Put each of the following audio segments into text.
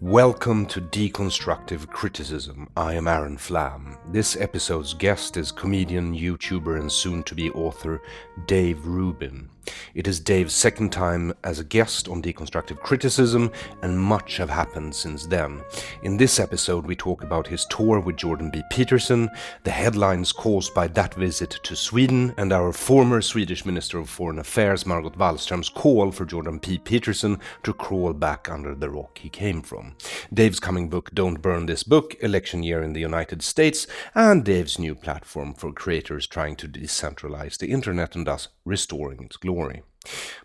Welcome to Deconstructive Criticism. I am Aron Flam. This episode's guest is comedian, YouTuber and soon-to-be author Dave Rubin. It is Dave's second time as a guest on Deconstructive Criticism, and much have happened since then. In this episode we talk about his tour with Jordan B Peterson, the headlines caused by that visit to Sweden, and our former Swedish Minister of Foreign Affairs Margot Wallström's call for Jordan B Peterson to crawl back under the rock he came from. Dave's coming book Don't Burn This Book, Election Year in the United States, and Dave's new platform for creators trying to decentralize the internet and thus restoring its glory.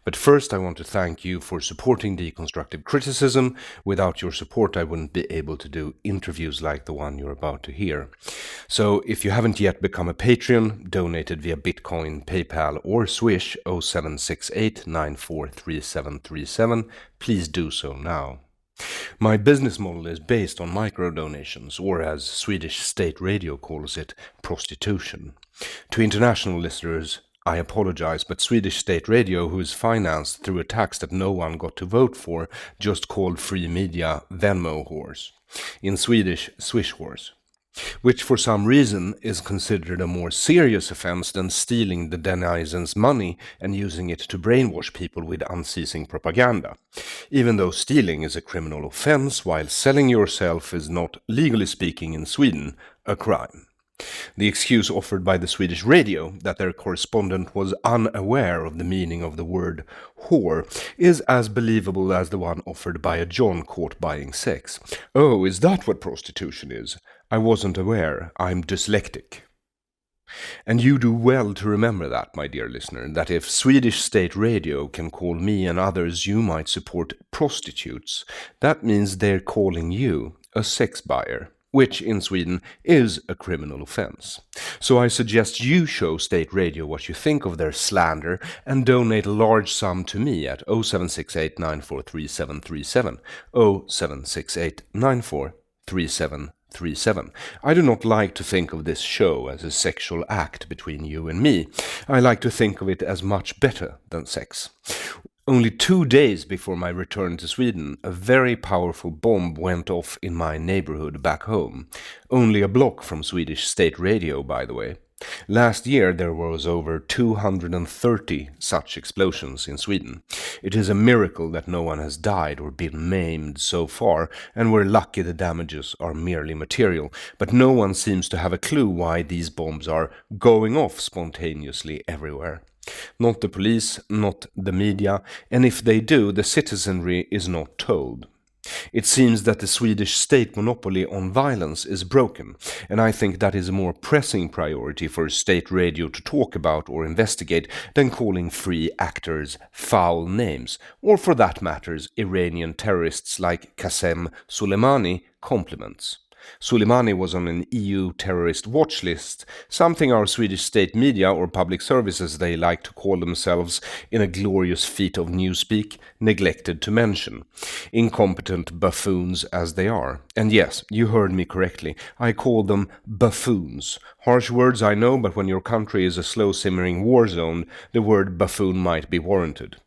But first I want to thank you for supporting Deconstructive Criticism. Without your support I wouldn't be able to do interviews like the one you're about to hear. So if you haven't yet become a Patreon, donated via Bitcoin, PayPal or SWISH 0768943737, please do so now. My business model is based on micro-donations, or as Swedish state radio calls it, prostitution. To international listeners, I apologize, but Swedish state radio, who is financed through a tax that no one got to vote for, just called free media Venmo whores. In Swedish, Swish whores. Which for some reason is considered a more serious offense than stealing the denizens' money and using it to brainwash people with unceasing propaganda. Even though stealing is a criminal offense, while selling yourself is not, legally speaking in Sweden, a crime. The excuse offered by the Swedish radio, that their correspondent was unaware of the meaning of the word whore, is as believable as the one offered by a John caught buying sex. Oh, is that what prostitution is? I wasn't aware. I'm dyslexic. And you do well to remember that, my dear listener, that if Swedish state radio can call me and others you might support prostitutes, that means they're calling you a sex buyer, which in Sweden is a criminal offense. So I suggest you show state radio what you think of their slander and donate a large sum to me at 0768943737, 0768943737. I do not like to think of this show as a sexual act between you and me. I like to think of it as much better than sex. Only 2 days before my return to Sweden, a very powerful bomb went off in my neighborhood back home. Only a block from Swedish state radio, by the way. Last year there was over 230 such explosions in Sweden. It is a miracle that no one has died or been maimed so far, and we're lucky the damages are merely material, but no one seems to have a clue why these bombs are going off spontaneously everywhere. Not the police, not the media, and if they do, the citizenry is not told. It seems that the Swedish state monopoly on violence is broken, and I think that is a more pressing priority for state radio to talk about or investigate than calling free actors foul names, or for that matter, Iranian terrorists like Qasem Soleimani compliments. Soleimani was on an EU terrorist watch list, something our Swedish state media, or public services they like to call themselves in a glorious feat of newspeak, neglected to mention. Incompetent buffoons as they are. And yes, you heard me correctly, I call them buffoons. Harsh words I know, but when your country is a slow-simmering war zone, the word buffoon might be warranted.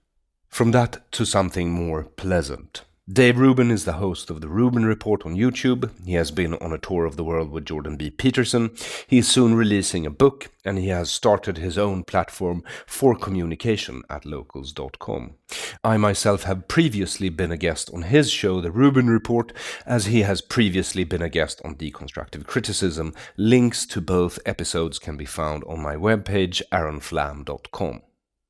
From that to something more pleasant. Dave Rubin is the host of the Rubin Report on YouTube. He has been on a tour of the world with Jordan B Peterson. He is soon releasing a book, and he has started his own platform for communication at locals.com. I myself have previously been a guest on his show, The Rubin Report, as he has previously been a guest on Deconstructive Criticism. Links to both episodes can be found on my webpage, aronflam.com.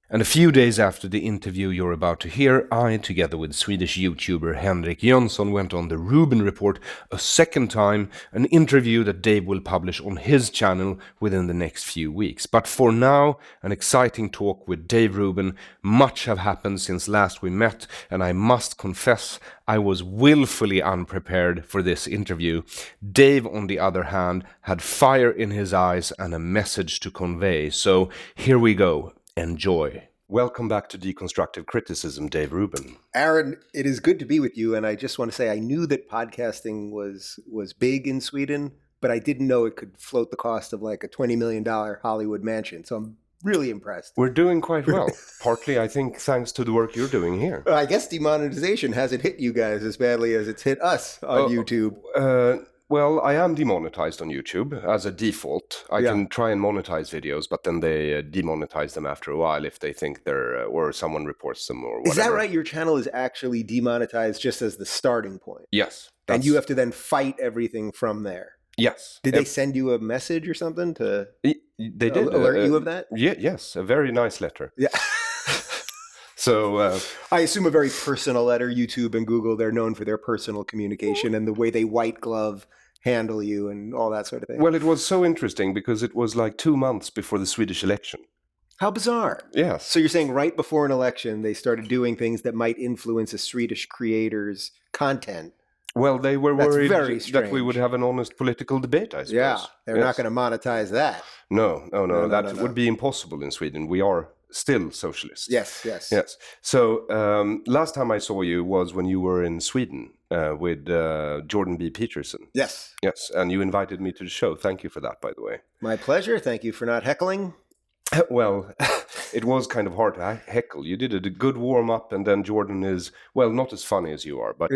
And a few days after the interview you're about to hear, I, together with Swedish YouTuber Henrik Jönsson, went on the Rubin Report a second time, an interview that Dave will publish on his channel within the next few weeks. But for now, an exciting talk with Dave Rubin. Much have happened since last we met, and I must confess I was willfully unprepared for this interview. Dave, on the other hand, had fire in his eyes and a message to convey. So here we go. Enjoy. Welcome back to Deconstructive Criticism, Dave Rubin. Aron, it is good to be with you, and I just want to say I knew that podcasting was big in Sweden, but I didn't know it could float the cost of like a $20 million Hollywood mansion. So I'm really impressed. We're doing quite well. Partly, I think, thanks to the work you're doing here. I guess demonetization hasn't hit you guys as badly as it's hit us on YouTube. Well, I am demonetized on YouTube as a default. I can try and monetize videos, but then they demonetize them after a while if they think they're, or someone reports them or whatever. Is that right? Your channel is actually demonetized just as the starting point? Yes. And you have to then fight everything from there? Yes. Did they send you a message or something to they did alert you of that? Yes, a very nice letter. Yeah. So I assume a very personal letter. YouTube and Google, they're known for their personal communication and the way they white glove handle you and all that sort of thing. Well, it was so interesting because it was like 2 months before the Swedish election. How bizarre. Yes. So you're saying right before an election, they started doing things that might influence a Swedish creator's content. Well, they were worried that we strange. would have an honest political debate, I suppose. Yeah, they're not going to monetize that. No. That would be impossible in Sweden. We are still socialists. Yes. So last time I saw you was when you were in Sweden with Jordan B Peterson. Yes. Yes, and you invited me to the show. Thank you for that, by the way. My pleasure. Thank you for not heckling. Well, it was kind of hard to heckle. You did a good warm-up, and then Jordan is, well, not as funny as you are, but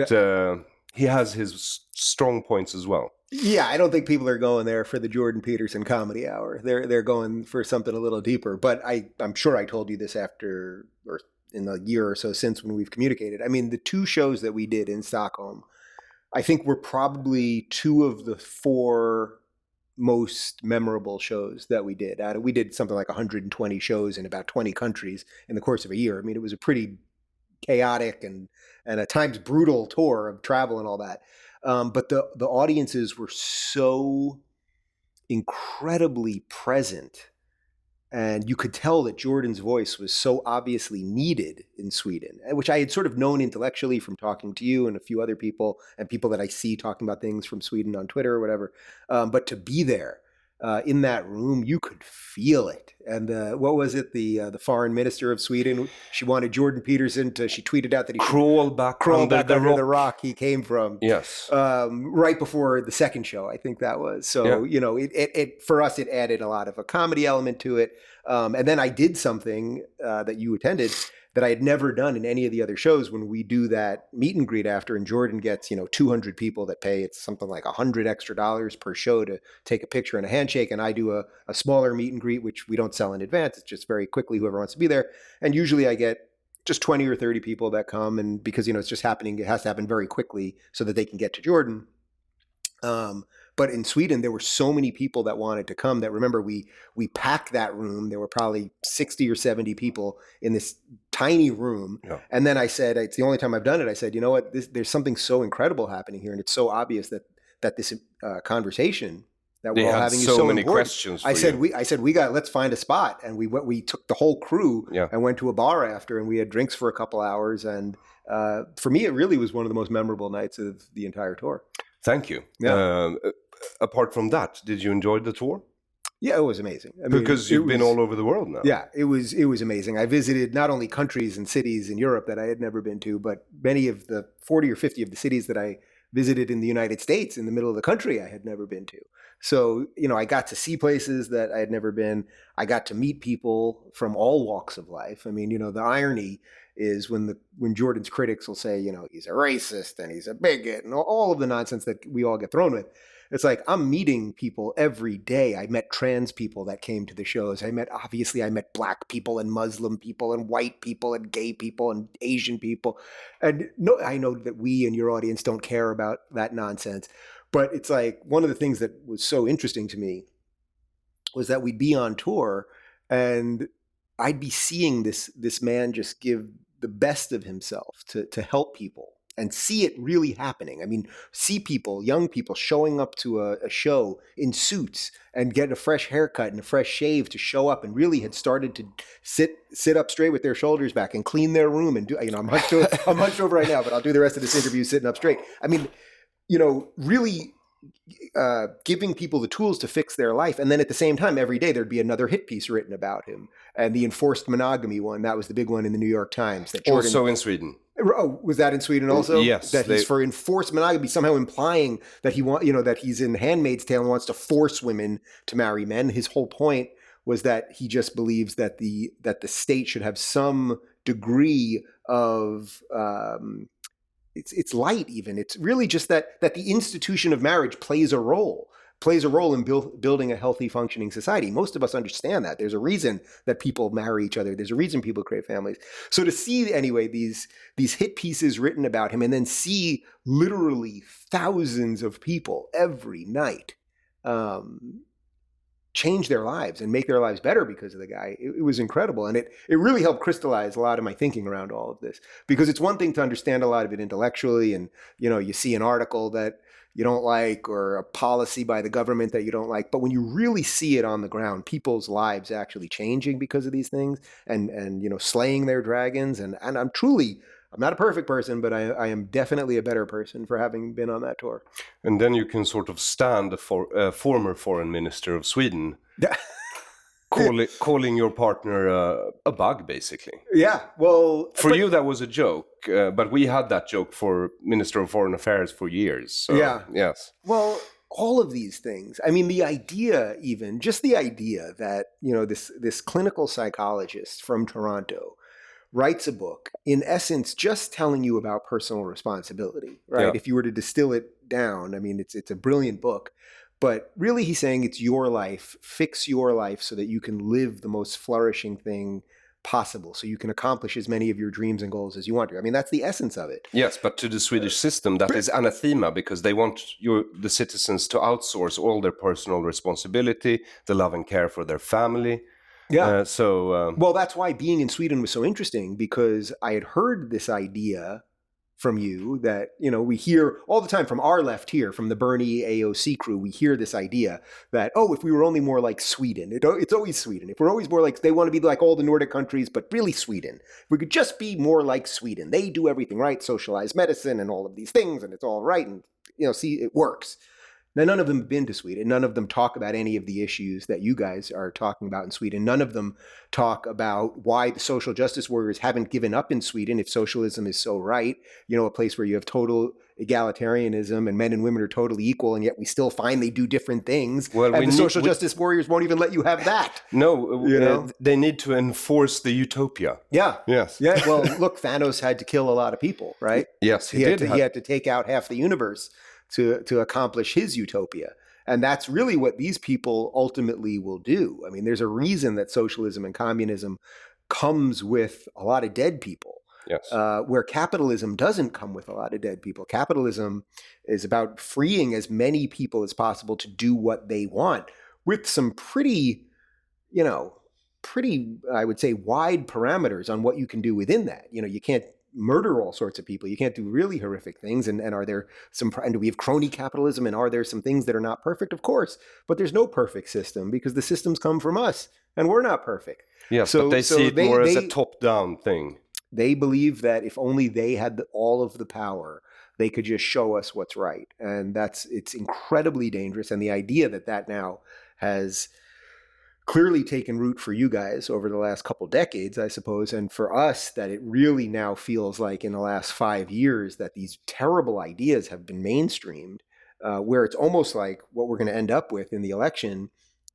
he has his strong points as well. Yeah, I don't think people are going there for the Jordan Peterson comedy hour. They're going for something a little deeper. But I'm sure I told you this after, or in the year or so since when we've communicated. I mean, the 2 shows that we did in Stockholm, I think were probably 2 of the 4 most memorable shows that we did. We did something like 120 shows in about 20 countries in the course of a year. I mean, it was a pretty chaotic and at times brutal tour of travel and all that. But the audiences were so incredibly present, and you could tell that Jordan's voice was so obviously needed in Sweden, which I had sort of known intellectually from talking to you and a few other people and people that I see talking about things from Sweden on Twitter or whatever. But to be there in that room, you could feel it. And what was it? The foreign minister of Sweden, she wanted Jordan Peterson to, she tweeted out that he crawl back under the rock he came from. Yes. Right before the second show, I think that was. So, you know, it for us, it added a lot of a comedy element to it. And then I did something that you attended that I had never done in any of the other shows when we do that meet and greet after, and Jordan gets, 200 people that pay, it's something like $100 extra per show to take a picture and a handshake. And I do a smaller meet and greet, which we don't sell in advance. It's just very quickly, whoever wants to be there. And usually I get just 20 or 30 people that come, and because, it's just happening, it has to happen very quickly so that they can get to Jordan. But in Sweden, there were so many people that wanted to come that, remember, we packed that room. There were probably 60 or 70 people in this tiny room. Yeah. And then I said, it's the only time I've done it. I said, you know what, there's something so incredible happening here. And it's so obvious that this conversation that we're all having is so many important. Questions. I said, let's find a spot. And we took the whole crew and went to a bar after, and we had drinks for a couple hours. And for me, it really was one of the most memorable nights of the entire tour. Thank you. Yeah. Apart from that, did you enjoy the tour? Yeah, it was amazing. I mean, because you've been all over the world now. Yeah, it was amazing. I visited not only countries and cities in Europe that I had never been to, but many of the 40 or 50 of the cities that I visited in the United States in the middle of the country I had never been to. So, I got to see places that I had never been. I got to meet people from all walks of life. I mean, the irony is when Jordan's critics will say, he's a racist and he's a bigot and all of the nonsense that we all get thrown with. It's like, I'm meeting people every day. I met trans people that came to the shows. I met black people and Muslim people and white people and gay people and Asian people. And no, I know that we and your audience don't care about that nonsense. But it's like, one of the things that was so interesting to me was that we'd be on tour and I'd be seeing this man just give the best of himself to help people. And see it really happening. I mean, see people, young people showing up to a show in suits and get a fresh haircut and a fresh shave to show up, and really had started to sit up straight with their shoulders back and clean their room and do. I'm hunched over right now, but I'll do the rest of this interview sitting up straight. I mean, really giving people the tools to fix their life. And then at the same time, every day there'd be another hit piece written about him. And the enforced monogamy one, that was the big one in the New York Times. That Jordan, also in Sweden. Oh, was that in Sweden also? Yes. That he's for enforced monogamy, somehow implying that that he's in Handmaid's Tale and wants to force women to marry men. His whole point was that he just believes that the state should have some degree of it's light even. It's really just that the institution of marriage plays a role in building a healthy, functioning society. Most of us understand that. There's a reason that people marry each other. There's a reason people create families. So to see, anyway, these hit pieces written about him and then see literally thousands of people every night change their lives and make their lives better because of the guy, it was incredible. And it really helped crystallize a lot of my thinking around all of this. Because it's one thing to understand a lot of it intellectually, and you see an article that you don't like or a policy by the government that you don't like. But when you really see it on the ground, people's lives actually changing because of these things and slaying their dragons. And I'm not a perfect person, but I am definitely a better person for having been on that tour. And then you can sort of stand the former foreign minister of Sweden calling your partner a bug, basically. Yeah, well... For you, that was a joke, but we had that joke for Minister of Foreign Affairs for years. So, yeah. Yes. Well, all of these things. I mean, the idea that, this clinical psychologist from Toronto writes a book, in essence, just telling you about personal responsibility, right? Yeah. If you were to distill it down, I mean, it's a brilliant book. But really, he's saying it's your life. Fix your life so that you can live the most flourishing thing possible, so you can accomplish as many of your dreams and goals as you want to. I mean, that's the essence of it. Yes, but to the Swedish system, that is anathema, because they want the citizens to outsource all their personal responsibility, the love and care for their family. Yeah. Well, that's why being in Sweden was so interesting, because I had heard this idea from you that, we hear all the time from our left here, from the Bernie AOC crew, we hear this idea that, if we were only more like Sweden, it's always Sweden. If we're always more like, they want to be like all the Nordic countries, but really Sweden. If we could just be more like Sweden. They do everything right, socialized medicine and all of these things, and it's all right, and, see, it works. Now, none of them have been to Sweden. None of them talk about any of the issues that you guys are talking about in Sweden. None of them talk about why the social justice warriors haven't given up in Sweden if socialism is so right. A place where you have total egalitarianism and men and women are totally equal, and yet we still find they do different things. Well, and the social justice warriors won't even let you have that. No, they need to enforce the utopia. Yeah. Yes. Yeah. Well, look, Thanos had to kill a lot of people, right? Yes, he had to take out half the universe to accomplish his utopia. And that's really what these people ultimately will do. I mean, there's a reason that socialism and communism comes with a lot of dead people. Yes. Where capitalism doesn't come with a lot of dead people. Capitalism is about freeing as many people as possible to do what they want with some pretty, I would say, wide parameters on what you can do within that. You can't murder all sorts of people. You can't do really horrific things. And are there and do we have crony capitalism? And are there some things that are not perfect? Of course. But there's no perfect system, because the systems come from us and we're not perfect. Yes, but they see it more as a top-down thing. They believe that if only they had all of the power, they could just show us what's right. And it's incredibly dangerous. And the idea that now has clearly taken root for you guys over the last couple decades, I suppose, and for us, that it really now feels like in the last 5 years that these terrible ideas have been mainstreamed, where it's almost like what we're going to end up with in the election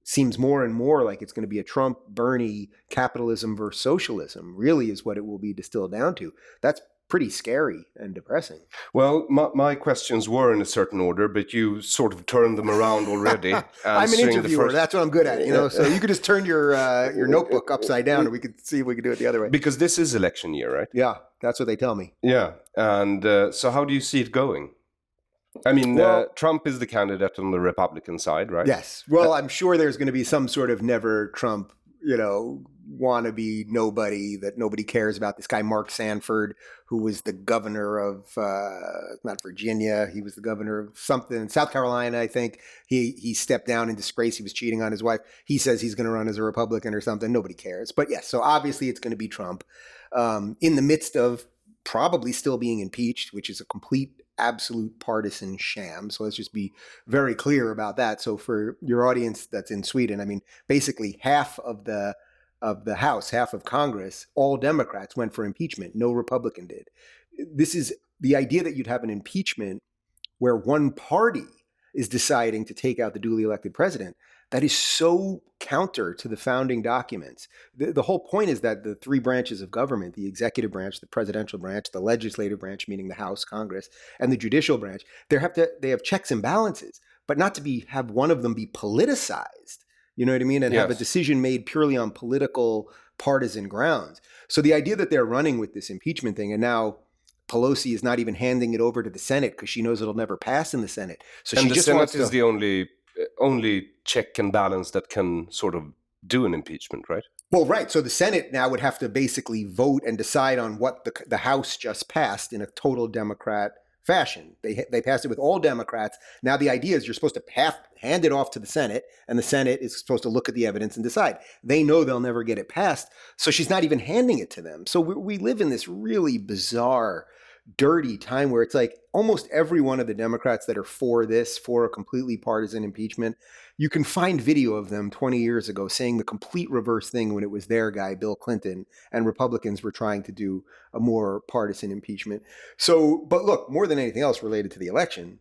seems more and more like it's going to be a Trump, Bernie, capitalism versus socialism, really is what it will be distilled down to. That's pretty scary and depressing. Well, my questions were in a certain order, but you sort of turned them around already. I'm an interviewer. That's what I'm good at, So you could just turn your notebook upside down, and we could see if we could do it the other way. Because this is election year, right? Yeah, that's what they tell me. Yeah, and so how do you see it going? I mean, Trump is the candidate on the Republican side, right? Yes. Well, I'm sure there's going to be some sort of never Trump, wannabe nobody that nobody cares about. This guy, Mark Sanford, who was the governor of, not Virginia, he was the governor of something, South Carolina, I think. He stepped down in disgrace. He was cheating on his wife. He says he's going to run as a Republican or something. Nobody cares. But yes, so obviously it's going to be Trump in the midst of probably still being impeached, which is a complete absolute partisan sham. So let's just be very clear about that. So for your audience that's in Sweden, I mean, basically half of the House, half of Congress, all Democrats went for impeachment. No Republican did. This is the idea that you'd have an impeachment where one party is deciding to take out the duly elected president. that is so counter to the founding documents. The whole point is that the three branches of government, the executive branch, the presidential branch, the legislative branch, meaning the House, Congress, and the judicial branch, they have checks and balances, but not to have one of them be politicized. You know what I mean? And have a decision made purely on political partisan grounds. So the idea that they're running with this impeachment thing, and now Pelosi is not even handing it over to the Senate because she knows it'll never pass in the Senate. So and she the just Senate wants is the only check and balance that can sort of do an impeachment, right? Well, right. So the Senate now would have to basically vote and decide on what the House just passed in a total Democrat fashion. They passed it with all Democrats. Now the idea is you're supposed to hand it off to the Senate, and the Senate is supposed to look at the evidence and decide. They know they'll never get it passed, so she's not even handing it to them. So we live in this really bizarre, dirty time where it's like almost every one of the Democrats that are for a completely partisan impeachment, you can find video of them 20 years ago saying the complete reverse thing when it was their guy, Bill Clinton, and Republicans were trying to do a more partisan impeachment. So, but look, more than anything else related to the election,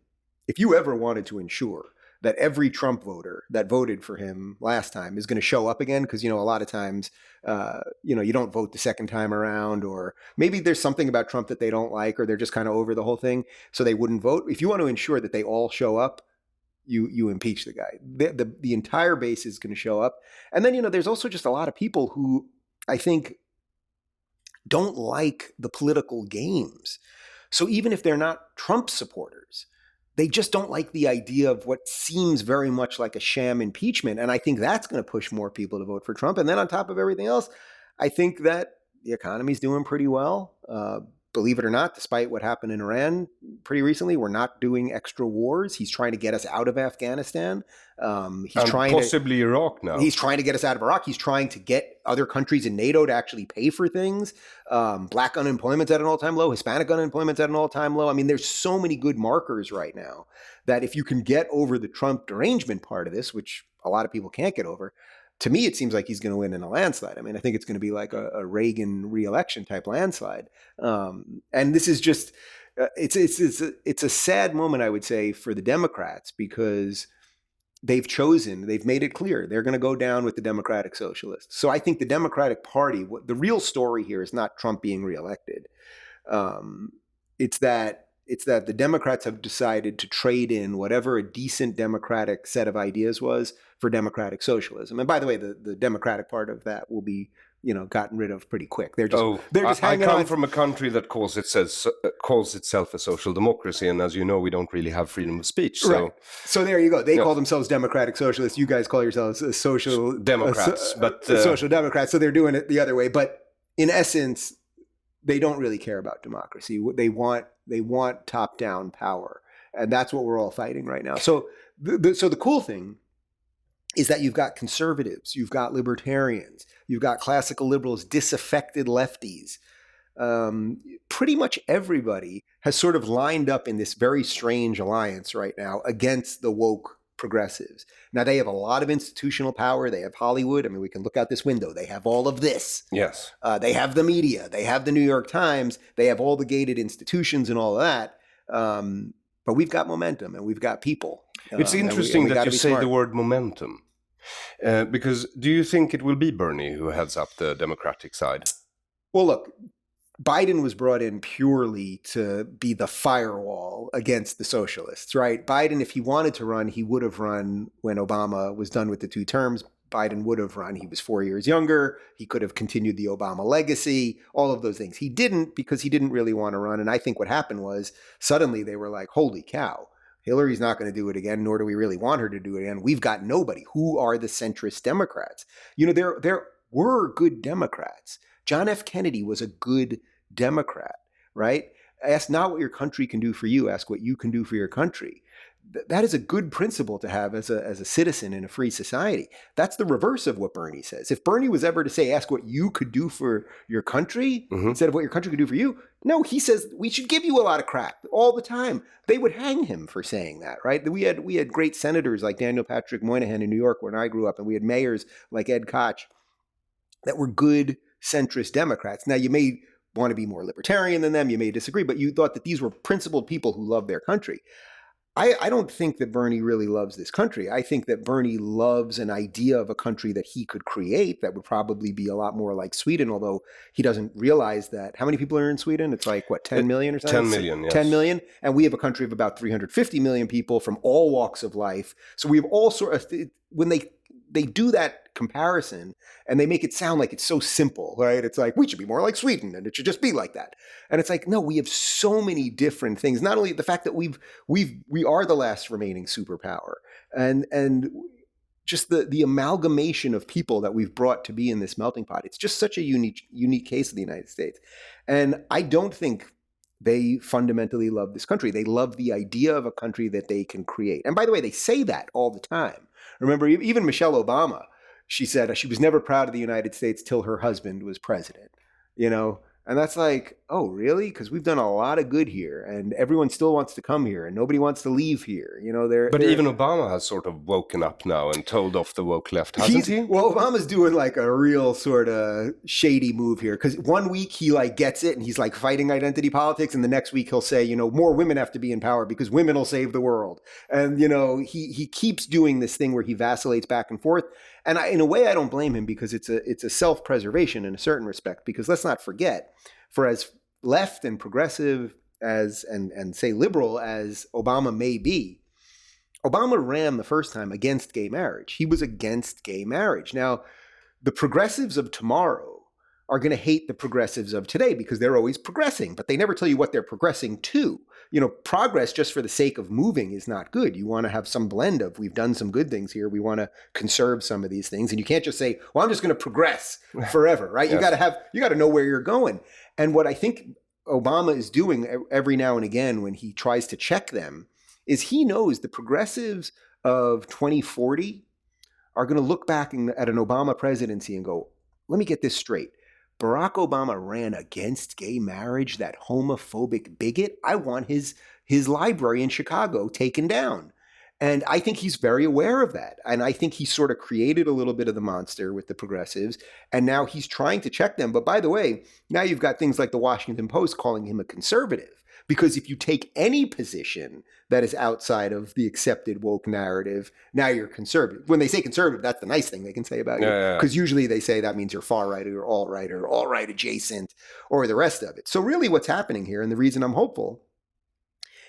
if you ever wanted to ensure that every Trump voter that voted for him last time is going to show up again, because, a lot of times, you don't vote the second time around, or maybe there's something about Trump that they don't like, or they're just kind of over the whole thing, so they wouldn't vote. If you want to ensure that they all show up, you impeach the guy. The entire base is going to show up. And then, there's also just a lot of people who I think don't like the political games. So even if they're not Trump supporters, they just don't like the idea of what seems very much like a sham impeachment. And I think that's going to push more people to vote for Trump. And then on top of everything else, I think that the economy's doing pretty well. Believe it or not, despite what happened in Iran pretty recently, we're not doing extra wars. He's trying to get us out of Afghanistan. Possibly Iraq now. He's trying to get us out of Iraq. He's trying to get other countries in NATO to actually pay for things. Black unemployment's at an all-time low. Hispanic unemployment's at an all-time low. I mean, there's so many good markers right now that if you can get over the Trump derangement part of this, which a lot of people can't get over, to me, it seems like he's going to win in a landslide. I mean, I think it's going to be like a Reagan re-election type landslide. And this is just, it's a sad moment, I would say, for the Democrats, because they've made it clear they're going to go down with the Democratic Socialists. So I think the Democratic Party, the real story here is not Trump being reelected. It's that the Democrats have decided to trade in whatever a decent democratic set of ideas was for democratic socialism. And by the way, the democratic part of that will be, gotten rid of pretty quick. They're just hanging on. I come from a country that calls itself a social democracy, and as you know, we don't really have freedom of speech. So, right. So there you go. They call themselves democratic socialists. You guys call yourselves social democrats, social democrats. So they're doing it the other way. But in essence, they don't really care about democracy. They want top-down power, and that's what we're all fighting right now. So the cool thing is that you've got conservatives, you've got libertarians, you've got classical liberals, disaffected lefties. Pretty much everybody has sort of lined up in this very strange alliance right now against the woke progressives. Now, they have a lot of institutional power. They have Hollywood. I mean, we can look out this window. They have all of this. Yes. They have the media. They have the New York Times. They have all the gated institutions and all of that. But we've got momentum and we've got people. It's interesting that you say the word momentum. Because do you think it will be Bernie who heads up the Democratic side? Well, look, Biden was brought in purely to be the firewall against the socialists, right? Biden, if he wanted to run, he would have run when Obama was done with the 2 terms. Biden would have run. He was 4 years younger. He could have continued the Obama legacy, all of those things. He didn't, because he didn't really want to run. And I think what happened was suddenly they were like, holy cow, Hillary's not going to do it again, nor do we really want her to do it again. We've got nobody. Who are the centrist Democrats? There were good Democrats. John F. Kennedy was a good Democrat, right? Ask not what your country can do for you, ask what you can do for your country. That is a good principle to have as a citizen in a free society. That's the reverse of what Bernie says. If Bernie was ever to say, ask what you could do for your country instead of what your country could do for you, no, he says we should give you a lot of crap all the time. They would hang him for saying that, right? We had great senators like Daniel Patrick Moynihan in New York when I grew up, and we had mayors like Ed Koch that were good centrist Democrats. Now, you may want to be more libertarian than them, you may disagree, but you thought that these were principled people who loved their country. I don't think that Bernie really loves this country. I think that Bernie loves an idea of a country that he could create that would probably be a lot more like Sweden, although he doesn't realize that. How many people are in Sweden? It's like, what, 10 million or something? 10 million, yes. 10 million. And we have a country of about 350 million people from all walks of life. So we have all sorts of, when they do that comparison and they make it sound like it's so simple, right? It's like, we should be more like Sweden and it should just be like that. And it's like, no, we have so many different things. Not only the fact that we are the last remaining superpower, and just the amalgamation of people that we've brought to be in this melting pot. It's just such a unique case of the United States. And I don't think they fundamentally love this country. They love the idea of a country that they can create. And by the way, they say that all the time. Remember, even Michelle Obama, she said she was never proud of the United States till her husband was president, you know? And that's like, oh, really? Because we've done a lot of good here, and everyone still wants to come here, and nobody wants to leave here. You know, But even Obama has sort of woken up now and told off the woke left, hasn't he? Well, Obama's doing like a real sort of shady move here, because one week he like gets it and he's like fighting identity politics, and the next week he'll say, you know, more women have to be in power because women will save the world. And, you know, he keeps doing this thing where he vacillates back and forth. And in a way, I don't blame him, because it's a self-preservation in a certain respect, because let's not forget, for as left and progressive as and say liberal as Obama may be, Obama ran the first time against gay marriage. He was against gay marriage. Now, the progressives of tomorrow are going to hate the progressives of today because they're always progressing, but they never tell you what they're progressing to. You know, progress just for the sake of moving is not good. You want to have some blend of, we've done some good things here, we want to conserve some of these things, and you can't just say, well, I'm just going to progress forever, right? Yes. You got to know where you're going. And what I think Obama is doing every now and again when he tries to check them is he knows the progressives of 2040 are going to look back at an Obama presidency and go, let me get this straight. Barack Obama ran against gay marriage, that homophobic bigot. I want his library in Chicago taken down. And I think he's very aware of that. And I think he sort of created a little bit of the monster with the progressives. And now he's trying to check them. But by the way, now you've got things like the Washington Post calling him a conservative. Because if you take any position that is outside of the accepted woke narrative, now you're conservative. When they say conservative, that's the nice thing they can say about you. Because usually they say that means you're far right or all right adjacent, or the rest of it. So really what's happening here, and the reason I'm hopeful,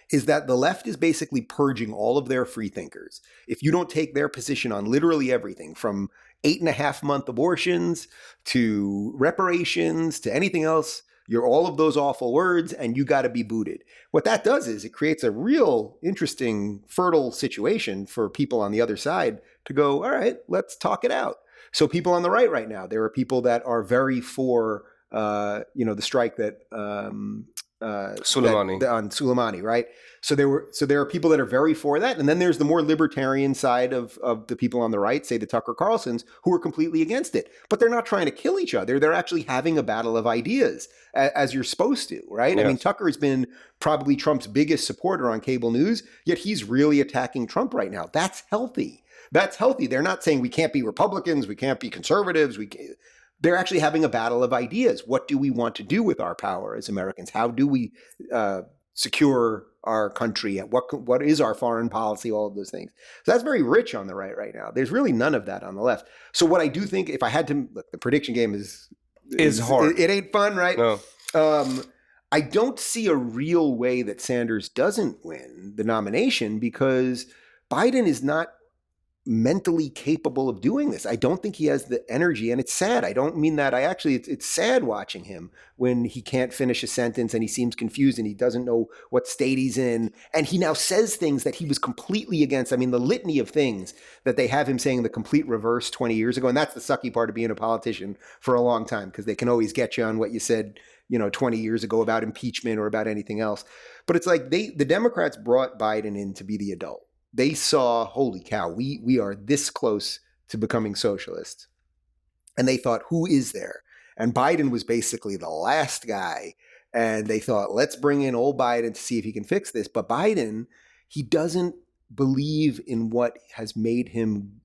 is that the left is basically purging all of their free thinkers. If you don't take their position on literally everything, from 8.5-month abortions to reparations to anything else, you're all of those awful words, and you got to be booted. What that does is it creates a real interesting, fertile situation for people on the other side to go, all right, let's talk it out. So people on the right now, there are people that are very for, the strike that Soleimani. On Soleimani, right? So there are people that are very for that, and then there's the more libertarian side of the people on the right, say the Tucker Carlsons, who are completely against it. But they're not trying to kill each other. They're actually having a battle of ideas, as you're supposed to, right? Yes. I mean, Tucker has been probably Trump's biggest supporter on cable news, yet he's really attacking Trump right now. That's healthy. That's healthy. They're not saying we can't be Republicans, we can't be conservatives, they're actually having a battle of ideas. What do we want to do with our power as Americans? How do we secure our country? What is our foreign policy? All of those things. So that's very rich on the right now. There's really none of that on the left. So what I do think, if I had to, look, the prediction game is hard. It ain't fun, right? No. I don't see a real way that Sanders doesn't win the nomination, because Biden is not mentally capable of doing this. I don't think he has the energy, and it's sad. I don't mean that. It's sad watching him when he can't finish a sentence and he seems confused and he doesn't know what state he's in. And he now says things that he was completely against. I mean, the litany of things that they have him saying the complete reverse 20 years ago. And that's the sucky part of being a politician for a long time, because they can always get you on what you said, 20 years ago about impeachment or about anything else. But it's like the Democrats brought Biden in to be the adult. They saw, holy cow, we are this close to becoming socialists. And they thought, who is there? And Biden was basically the last guy. And they thought, let's bring in old Biden to see if he can fix this. But Biden, he doesn't believe in what has made him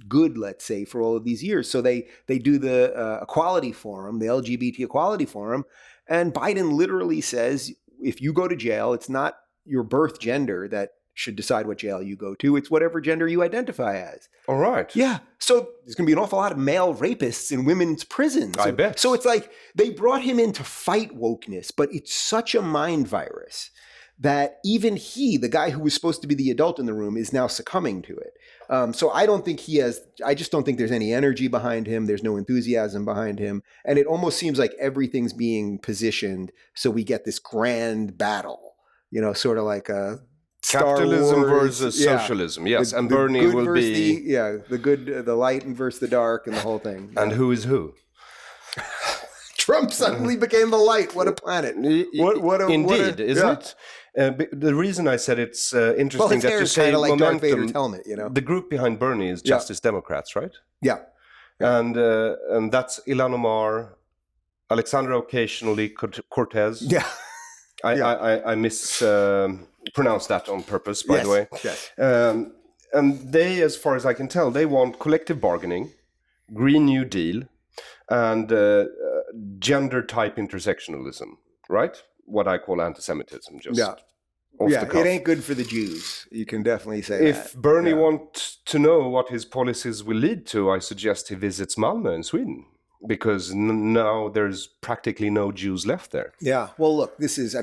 good, let's say, for all of these years. So they do the equality forum, the LGBT equality forum. And Biden literally says, if you go to jail, it's not your birth gender that should decide what jail you go to. It's whatever gender you identify as. All right. Yeah. So there's going to be an awful lot of male rapists in women's prisons. I bet. So it's like they brought him in to fight wokeness, but it's such a mind virus that even he, the guy who was supposed to be the adult in the room, is now succumbing to it. So I just don't think there's any energy behind him. There's no enthusiasm behind him. And it almost seems like everything's being positioned so we get this grand battle, sort of like a capitalism versus socialism. Yes. And Bernie will be... the light versus the dark and the whole thing. And who is who? Trump suddenly became the light. What a planet. Indeed, isn't it? The reason I said it's interesting that you say like momentum, Darth Vader's helmet, the group behind Bernie is Justice Democrats, right? Yeah. And that's Ilhan Omar, Alexandra Ocasio-Cortez. Yeah. I mispronounced that on purpose, by the way. Yes. And they, as far as I can tell, they want collective bargaining, Green New Deal, and gender-type intersectionalism, right? What I call anti-Semitism, just off the cuff. It ain't good for the Jews. You can definitely say that. If Bernie wants to know what his policies will lead to, I suggest he visits Malmö in Sweden, because now there's practically no Jews left there. Yeah. Well, look, this is,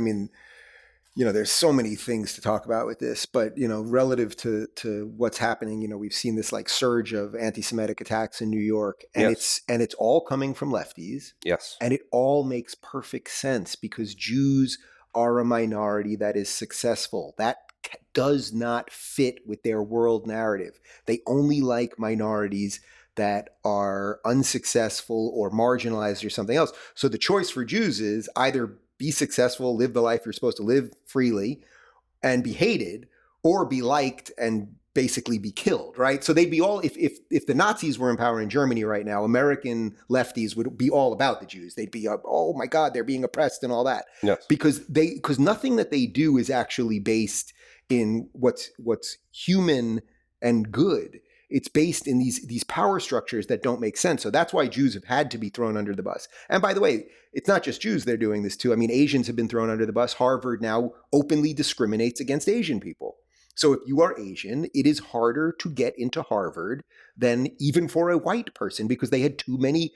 there's so many things to talk about with this, but, relative to what's happening, we've seen this like surge of anti-Semitic attacks in New York, and it's all coming from lefties. Yes. And it all makes perfect sense because Jews are a minority that is successful. That does not fit with their world narrative. They only like minorities that are unsuccessful or marginalized or something else. So the choice for Jews is either be successful, live the life you're supposed to live freely and be hated, or be liked and basically be killed, right? So they'd be all, if the Nazis were in power in Germany right now, American lefties would be all about the Jews. They'd be, oh my God, they're being oppressed and all that. Yes. Because nothing that they do is actually based in what's human and good. It's based in these power structures that don't make sense. So that's why Jews have had to be thrown under the bus. And by the way, it's not just Jews they're doing this to. Asians have been thrown under the bus. Harvard now openly discriminates against Asian people. So if you are Asian, it is harder to get into Harvard than even for a white person because they had too many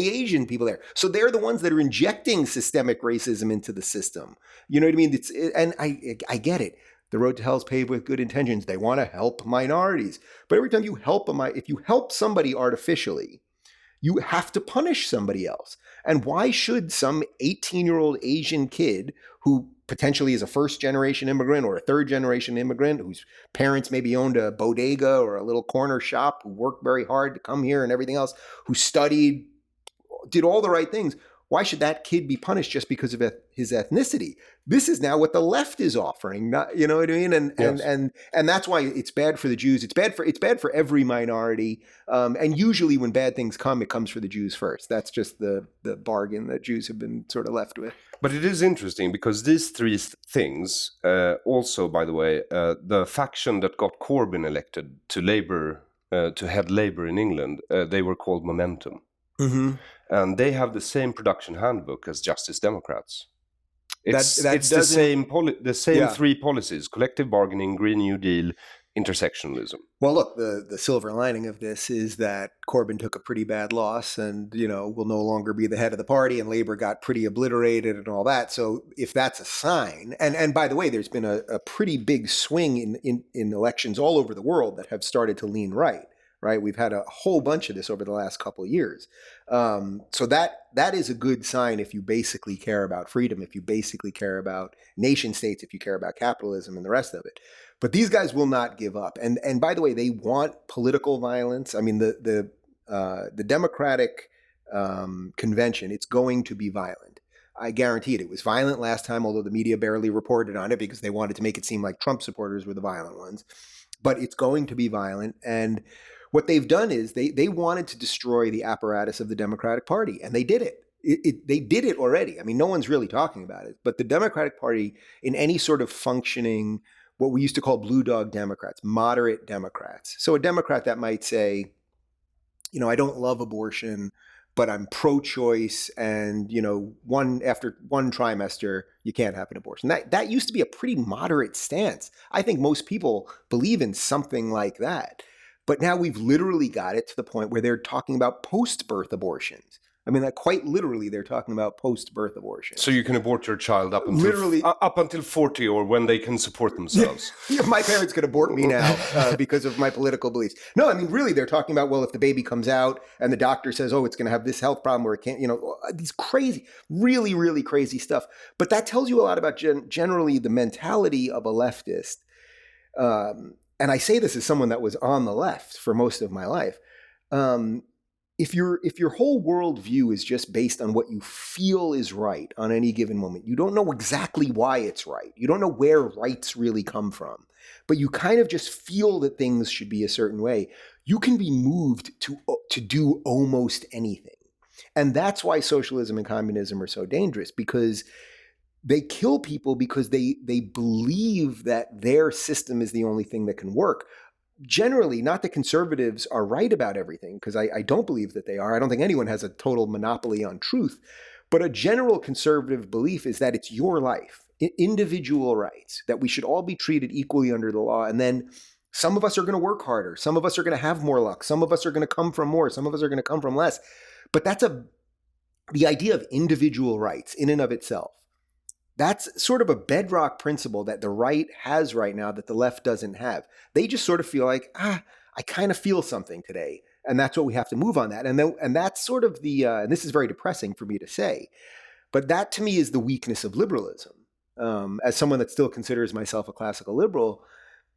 Asian people there. So they're the ones that are injecting systemic racism into the system. You know what I mean? And I get it. The road to hell is paved with good intentions. They want to help minorities. But every time you help if you help somebody artificially, you have to punish somebody else. And why should some 18-year-old Asian kid who potentially is a first-generation immigrant or a third-generation immigrant whose parents maybe owned a bodega or a little corner shop, who worked very hard to come here and everything else, who studied, did all the right things, why should that kid be punished just because of his ethnicity? This is now what the left is offering, you know what I mean? And that's why it's bad for the Jews. It's bad for every minority. And usually when bad things come, it comes for the Jews first. That's just the bargain that Jews have been sort of left with. But it is interesting because these three things, also, by the way, the faction that got Corbyn elected to Labour, to head Labour in England, they were called Momentum. Mm-hmm. And they have the same production handbook as Justice Democrats. It's the same three policies: collective bargaining, Green New Deal, intersectionalism. Well, look, the silver lining of this is that Corbyn took a pretty bad loss and, will no longer be the head of the party, and Labour got pretty obliterated and all that. So if that's a sign, and by the way, there's been a pretty big swing in elections all over the world that have started to lean right. Right, we've had a whole bunch of this over the last couple of years. So that is a good sign if you basically care about freedom, if you basically care about nation states, if you care about capitalism and the rest of it. But these guys will not give up. And by the way, they want political violence. The Democratic convention, it's going to be violent. I guarantee it. It was violent last time, although the media barely reported on it because they wanted to make it seem like Trump supporters were the violent ones. But it's going to be violent. And what they've done is they wanted to destroy the apparatus of the Democratic Party, and they did it. They did it already. No one's really talking about it. But the Democratic Party, in any sort of functioning, what we used to call blue dog Democrats, moderate Democrats. So a Democrat that might say, I don't love abortion, but I'm pro-choice, and after one trimester you can't have an abortion. That used to be a pretty moderate stance. I think most people believe in something like that. But now we've literally got it to the point where they're talking about post-birth abortions. I mean, like, quite literally, they're talking about post-birth abortions. So you can abort your child up until 40, or when they can support themselves. Yeah, my parents could abort me now because of my political beliefs. No, I mean, really, they're talking about, well, if the baby comes out and the doctor says, oh, it's going to have this health problem, or it can't, these crazy, really, really crazy stuff. But that tells you a lot about generally the mentality of a leftist. And I say this as someone that was on the left for most of my life. If your whole worldview is just based on what you feel is right on any given moment, you don't know exactly why it's right. You don't know where rights really come from, but you kind of just feel that things should be a certain way. You can be moved to do almost anything. And that's why socialism and communism are so dangerous, because they kill people because they believe that their system is the only thing that can work. Generally, not that conservatives are right about everything, because I don't believe that they are. I don't think anyone has a total monopoly on truth. But a general conservative belief is that it's your life, individual rights, that we should all be treated equally under the law. And then some of us are going to work harder. Some of us are going to have more luck. Some of us are going to come from more. Some of us are going to come from less. But that's the idea of individual rights in and of itself. That's sort of a bedrock principle that the right has right now that the left doesn't have. They just sort of feel like, I kind of feel something today. And that's what we have to move on that. And that's sort of and this is very depressing for me to say, but that to me is the weakness of liberalism. As someone that still considers myself a classical liberal,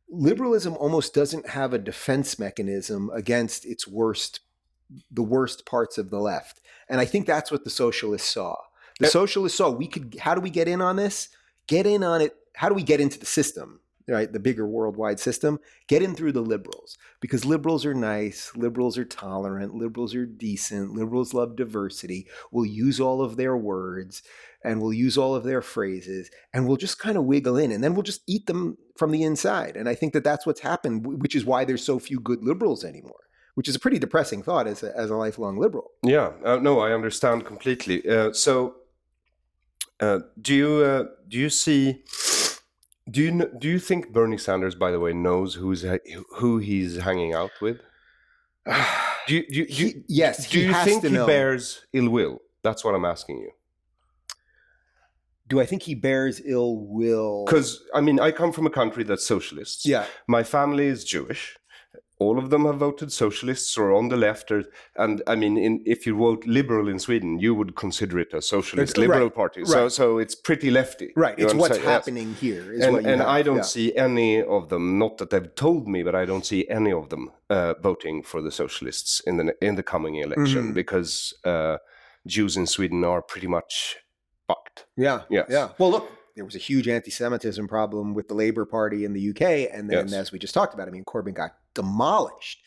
liberalism almost doesn't have a defense mechanism against the worst parts of the left. And I think that's what the socialists saw. The socialists saw how do we get in on this? Get in on it. How do we get into the system, right? The bigger worldwide system. Get in through the liberals, because liberals are nice. Liberals are tolerant. Liberals are decent. Liberals love diversity. We'll use all of their words and we'll use all of their phrases and we'll just kind of wiggle in, and then we'll just eat them from the inside. And I think that that's what's happened, which is why there's so few good liberals anymore, which is a pretty depressing thought as a lifelong liberal. Yeah, no, I understand completely. Do you think Bernie Sanders, by the way, knows who he's hanging out with? Yes. Do you think he bears ill will? That's what I'm asking you. Do I think he bears ill will? Because I come from a country that's socialists. Yeah. My family is Jewish. All of them have voted socialists or on the left. If you vote liberal in Sweden, you would consider it a socialist liberal party. Right. So it's pretty lefty. Right. It's what's happening here. And I don't see any of them, not that they've told me, but I don't see any of them voting for the socialists in the coming election, because Jews in Sweden are pretty much fucked. Yeah. Yes. Yeah. Well, look. There was a huge anti-Semitism problem with the Labour Party in the UK. And then, as we just talked about, Corbyn got demolished.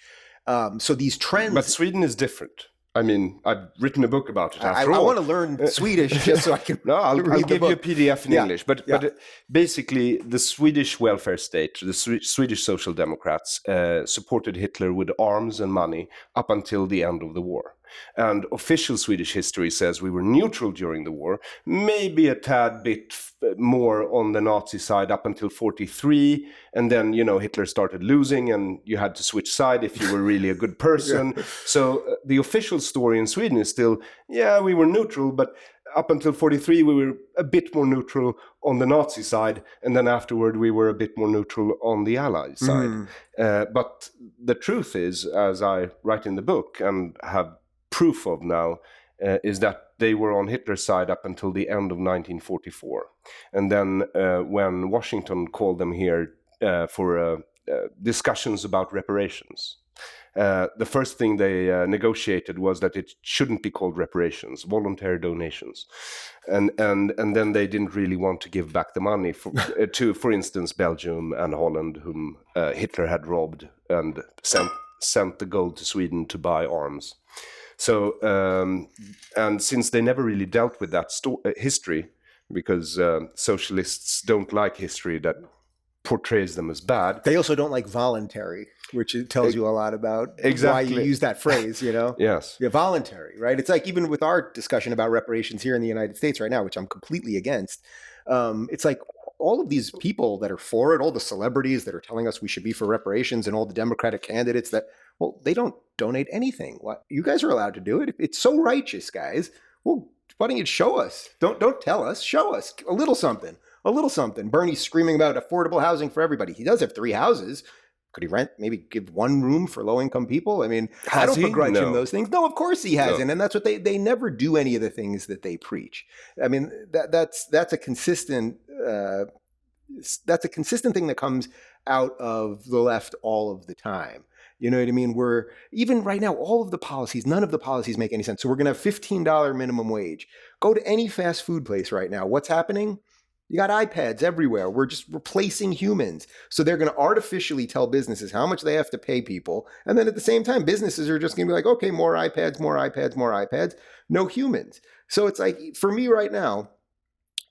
So these trends... But Sweden is different. I've written a book about it after all. I want to learn Swedish just so I can I'll give you a PDF in Yeah. English. But basically, the Swedish welfare state, the Swedish Social Democrats, supported Hitler with arms and money up until the end of the war. And official Swedish history says we were neutral during the war, maybe a tad bit more on the Nazi side up until 1943. And then, Hitler started losing and you had to switch side if you were really a good person. So the official story in Sweden is still, we were neutral, but up until 1943, we were a bit more neutral on the Nazi side. And then afterward, we were a bit more neutral on the Allies side. But the truth is, as I write in the book and have proof of now, is that they were on Hitler's side up until the end of 1944. And then when Washington called them here for discussions about reparations, the first thing they negotiated was that it shouldn't be called reparations, voluntary donations. And then they didn't really want to give back the money to, for instance, Belgium and Holland, whom Hitler had robbed and sent the gold to Sweden to buy arms. So, and since they never really dealt with that history, because socialists don't like history that portrays them as bad. They also don't like voluntary, which it tells you a lot about Exactly. why you use that phrase, you know? Yes. Yeah, voluntary, right? It's like even with our discussion about reparations here in the United States right now, which I'm completely against, it's like all of these people that are for it, all the celebrities that are telling us we should be for reparations, and all the Democratic candidates that, well, they don't donate anything. What, you guys are allowed to do it. It's so righteous, guys. Well, why don't you show us? Don't tell us. Show us a little something. A little something. Bernie's screaming about affordable housing for everybody. He does have 3 houses. Could he maybe give 1 room for low-income people? I mean, I don't begrudge him those things. No, of course he hasn't. And that's what they never do any of the things that they preach. I mean, that's a consistent thing that comes out of the left all of the time. You know what I mean? We're even right now, all of the policies, none of the policies make any sense. So we're going to have $15 minimum wage. Go to any fast food place right now. What's happening? You got iPads everywhere. We're just replacing humans. So they're going to artificially tell businesses how much they have to pay people. And then at the same time, businesses are just going to be like, okay, more iPads, more iPads, more iPads, no humans. So it's like, for me right now,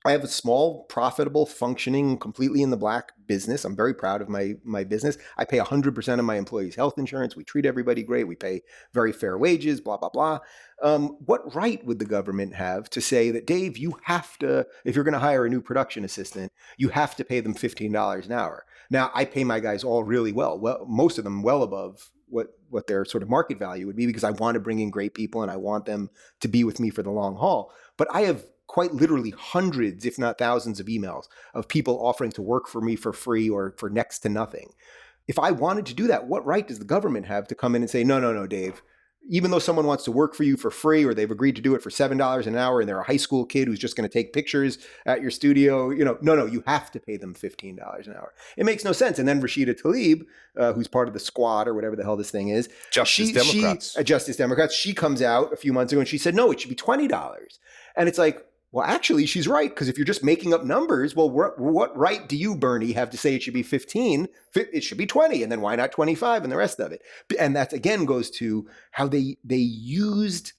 I have a small, profitable, functioning, completely in the black business. I'm very proud of my business. I pay 100% of my employees' health insurance. We treat everybody great. We pay very fair wages, blah, blah, blah. What right would the government have to say that, Dave, you have to, if you're going to hire a new production assistant, you have to pay them $15 an hour? Now, I pay my guys all really well, most of them well above what their sort of market value would be, because I want to bring in great people and I want them to be with me for the long haul. But I have quite literally hundreds, if not thousands, of emails of people offering to work for me for free or for next to nothing. If I wanted to do that, what right does the government have to come in and say, no, Dave, even though someone wants to work for you for free, or they've agreed to do it for $7 an hour and they're a high school kid who's just going to take pictures at your studio, no, you have to pay them $15 an hour. It makes no sense. And then Rashida Tlaib, who's part of the Squad or whatever the hell this thing is, Justice Democrats, she comes out a few months ago and she said, no, it should be $20. And it's like, well, actually, she's right, because if you're just making up numbers, well, what right do you, Bernie, have to say it should be 15? It should be 20, and then why not 25 and the rest of it? And that, again, goes to how they used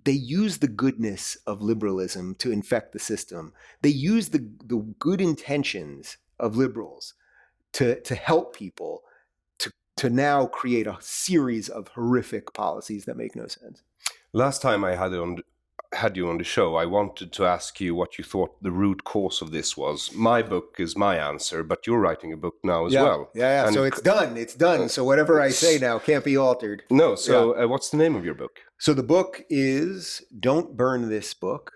the goodness of liberalism to infect the system. They used the good intentions of liberals to help people to now create a series of horrific policies that make no sense. Last time I had you on the show, I wanted to ask you what you thought the root cause of this was. My book is my answer, but you're writing a book now as well. Yeah. And so it's done. So whatever I say now can't be altered. No. So what's the name of your book? So the book is Don't Burn This Book: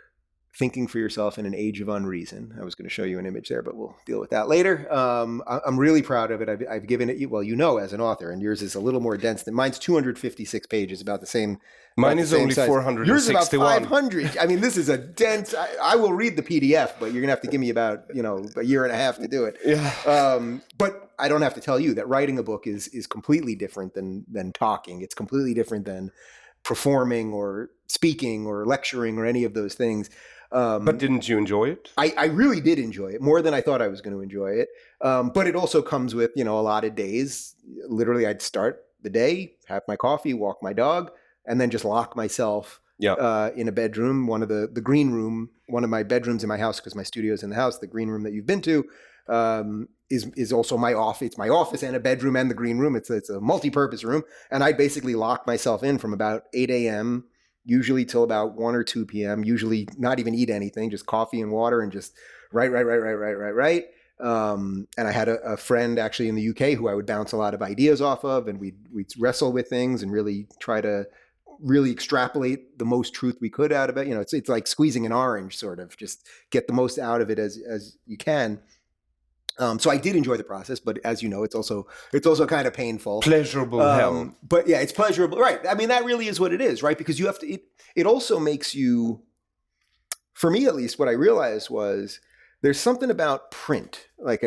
Thinking for Yourself in an Age of Unreason. I was going to show you an image there, but we'll deal with that later. I'm really proud of it. I've given it, well, as an author, and yours is a little more dense than mine's 256 pages, about the same. Mine is only 461. Yours is about 500. I mean, this is a dense, I will read the PDF, but you're going to have to give me about, a year and a half to do it. Yeah. But I don't have to tell you that writing a book is completely different than talking. It's completely different than performing or speaking or lecturing or any of those things. But didn't you enjoy it? I really did enjoy it, more than I thought I was going to enjoy it. But it also comes with, a lot of days. Literally, I'd start the day, have my coffee, walk my dog, and then just lock myself in a bedroom, the green room, one of my bedrooms in my house, because my studio's in the house. The green room that you've been to is also my office. It's my office and a bedroom and the green room. It's a multi-purpose room. And I basically lock myself in from about 8 a.m., usually till about 1 or 2 p.m., usually not even eat anything, just coffee and water and just write. And I had a friend actually in the UK who I would bounce a lot of ideas off of, and we'd wrestle with things and really try to really extrapolate the most truth we could out of it. It's like squeezing an orange, sort of, just get the most out of it as you can. So I did enjoy the process, but as you know, it's also kind of painful. Pleasurable hell. But yeah, it's pleasurable. Right. I mean, that really is what it is, right? Because you have to, it also makes you, for me at least, what I realized was there's something about print, like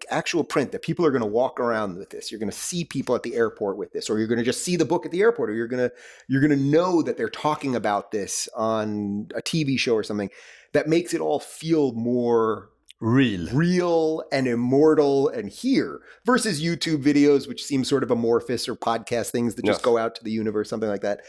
actual print, that people are going to walk around with this. You're going to see people at the airport with this, or you're going to just see the book at the airport, or you're going to know that they're talking about this on a TV show or something that makes it all feel more real and immortal and here, versus YouTube videos, which seem sort of amorphous, or podcast things that just go out to the universe, something like that.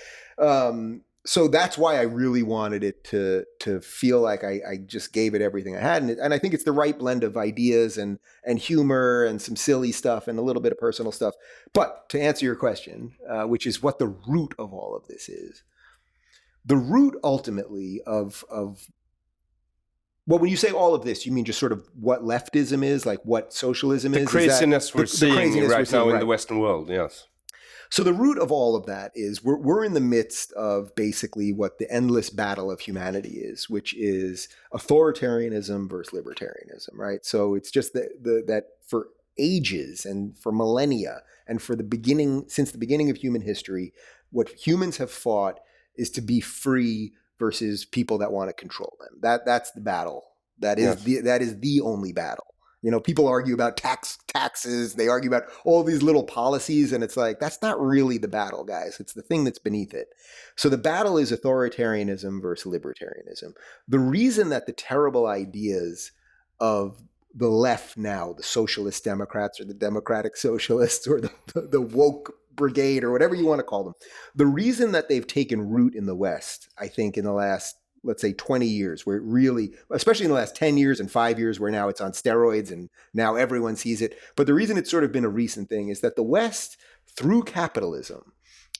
So that's why I really wanted it to feel like I just gave it everything I had, and I think it's the right blend of ideas and humor and some silly stuff and a little bit of personal stuff. But to answer your question, which is what the root of all of this is, the root ultimately of well, when you say all of this, you mean just sort of what leftism is, like what socialism is? The craziness we're seeing right now in the Western world, yes. So the root of all of that is we're in the midst of basically what the endless battle of humanity is, which is authoritarianism versus libertarianism, right? So it's just that for ages and for millennia and for since the beginning of human history, what humans have fought is to be free versus people that want to control them. That's the battle. That is the only battle. You know, people argue about taxes, they argue about all these little policies, and it's like, that's not really the battle, guys. It's the thing that's beneath it. So the battle is authoritarianism versus libertarianism. The reason that the terrible ideas of the left now, the socialist Democrats or the democratic socialists or the woke brigade or whatever you want to call them, the reason that they've taken root in the West, I think in the last, let's say 20 years, where it really, especially in the last 10 years and 5 years, where now it's on steroids and now everyone sees it. But the reason it's sort of been a recent thing is that the West, through capitalism,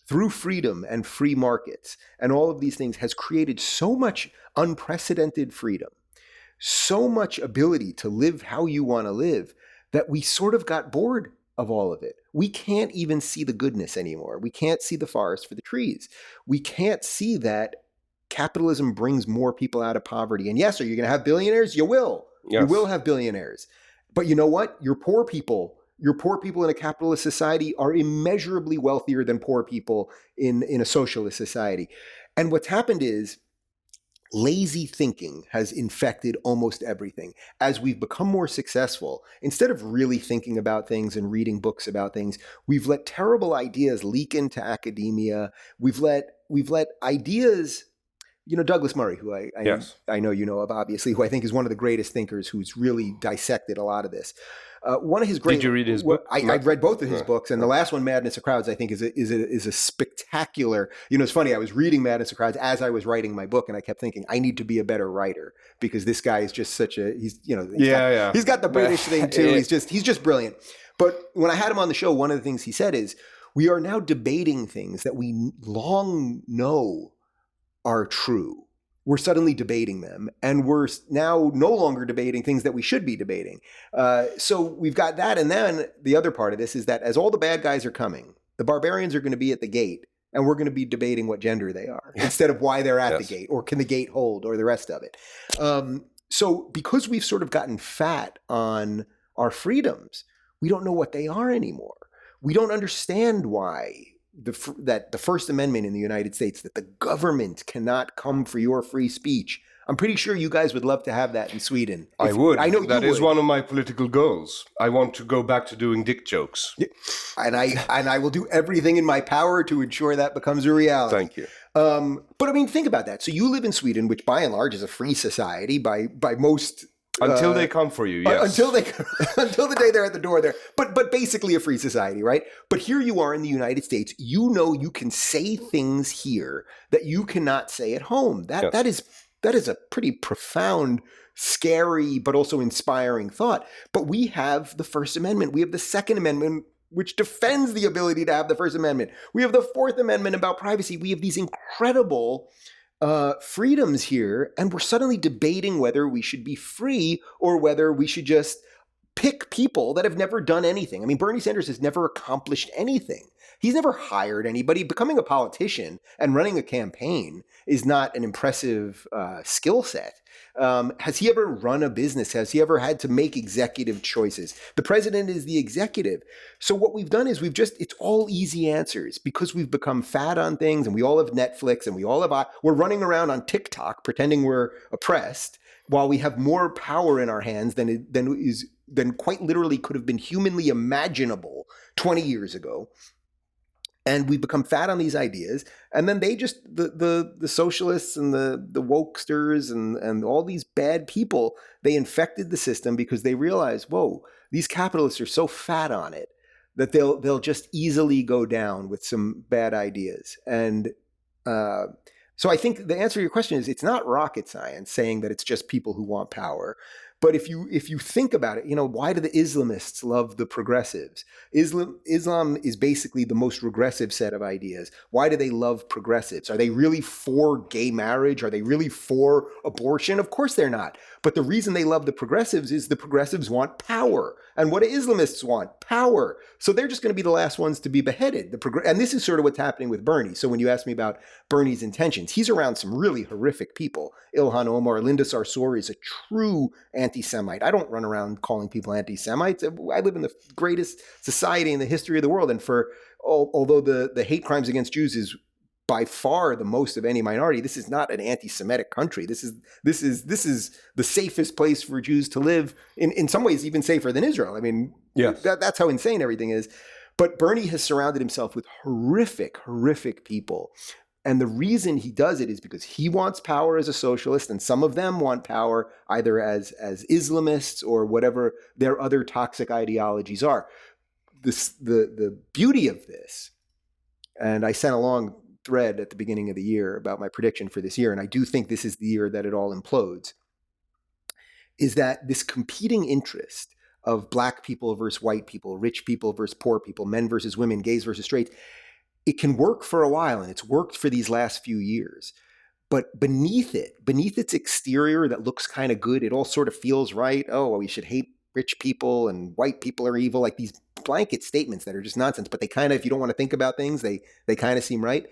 through freedom and free markets and all of these things, has created so much unprecedented freedom, so much ability to live how you want to live, that we sort of got bored of all of it. We can't even see the goodness anymore. We can't see the forest for the trees. We can't see that capitalism brings more people out of poverty. And yes, are you going to have billionaires? You will. Yes. You will have billionaires. But you know what? Your poor people in a capitalist society are immeasurably wealthier than poor people in a socialist society. And what's happened is lazy thinking has infected almost everything. As we've become more successful, instead of really thinking about things and reading books about things, we've let terrible ideas leak into academia. We've let ideas, you know, Douglas Murray, who I know you know of, obviously, who I think is one of the greatest thinkers, who's really dissected a lot of this. One of his great. Did you read his book? I've read both of his books, and the last one, Madness of Crowds, I think is a spectacular. You know, it's funny. I was reading Madness of Crowds as I was writing my book, and I kept thinking, I need to be a better writer, because this guy is just such a. He's got the British thing too. He's just brilliant. But when I had him on the show, one of the things he said is, we are now debating things that we long know are true. We're suddenly debating them, and we're now no longer debating things that we should be debating. So we've got that. And then the other part of this is that as all the bad guys are coming, the barbarians are going to be at the gate, and we're going to be debating what gender they are instead of why they're at the gate, or can the gate hold, or the rest of it. So because we've sort of gotten fat on our freedoms, we don't know what they are anymore. We don't understand why that the First Amendment in the United States, that the government cannot come for your free speech. I'm pretty sure you guys would love to have that in Sweden. I would. I know that is one of my political goals. I want to go back to doing dick jokes. And I will do everything in my power to ensure that becomes a reality. Thank you. But I mean, think about that. So you live in Sweden, which by and large is a free society by most. Until they come for you, yes. Until the day they're at the door there. But basically a free society, right? But here you are in the United States. You know you can say things here that you cannot say at home. That is a pretty profound, scary, but also inspiring thought. But we have the First Amendment. We have the Second Amendment, which defends the ability to have the First Amendment. We have the Fourth Amendment about privacy. We have these incredible freedoms here, and we're suddenly debating whether we should be free or whether we should just pick people that have never done anything. I mean, Bernie Sanders has never accomplished anything. He's never hired anybody. Becoming a politician and running a campaign is not an impressive skill set. Has he ever run a business? Has he ever had to make executive choices? The president is the executive. So what we've done is it's all easy answers, because we've become fat on things, and we all have Netflix, and we're running around on TikTok pretending we're oppressed, while we have more power in our hands than quite literally could have been humanly imaginable 20 years ago. And we become fat on these ideas, and then they just the socialists and the wokesters and all these bad people, they infected the system because they realized, whoa, these capitalists are so fat on it that they'll just easily go down with some bad ideas. And So I think the answer to your question is it's not rocket science saying that it's just people who want power. But if you think about it, why do the Islamists love the progressives? Islam is basically the most regressive set of ideas. Why do they love progressives? Are they really for gay marriage? Are they really for abortion? Of course they're not. But the reason they love the progressives is the progressives want power. And what do Islamists want? Power. So they're just going to be the last ones to be beheaded. And this is sort of what's happening with Bernie. So when you ask me about Bernie's intentions, he's around some really horrific people. Ilhan Omar, Linda Sarsour is a true anti-Semite. I don't run around calling people anti-Semites. I live in the greatest society in the history of the world. And although the hate crimes against Jews is by far the most of any minority, this is not an anti-Semitic country. This is the safest place for Jews to live, in some ways even safer than Israel. I mean, yes. That's how insane everything is. But Bernie has surrounded himself with horrific people. And the reason he does it is because he wants power as a socialist, and some of them want power either as Islamists or whatever their other toxic ideologies are. The beauty of this, and I sent a long thread at the beginning of the year about my prediction for this year, and I do think this is the year that it all implodes, is that this competing interest of black people versus white people, rich people versus poor people, men versus women, gays versus straights, it can work for a while, and it's worked for these last few years. But beneath its exterior that looks kind of good, it all sort of feels right. Oh, well, we should hate rich people and white people are evil, like these blanket statements that are just nonsense. But they kind of, if you don't want to think about things, they kind of seem right.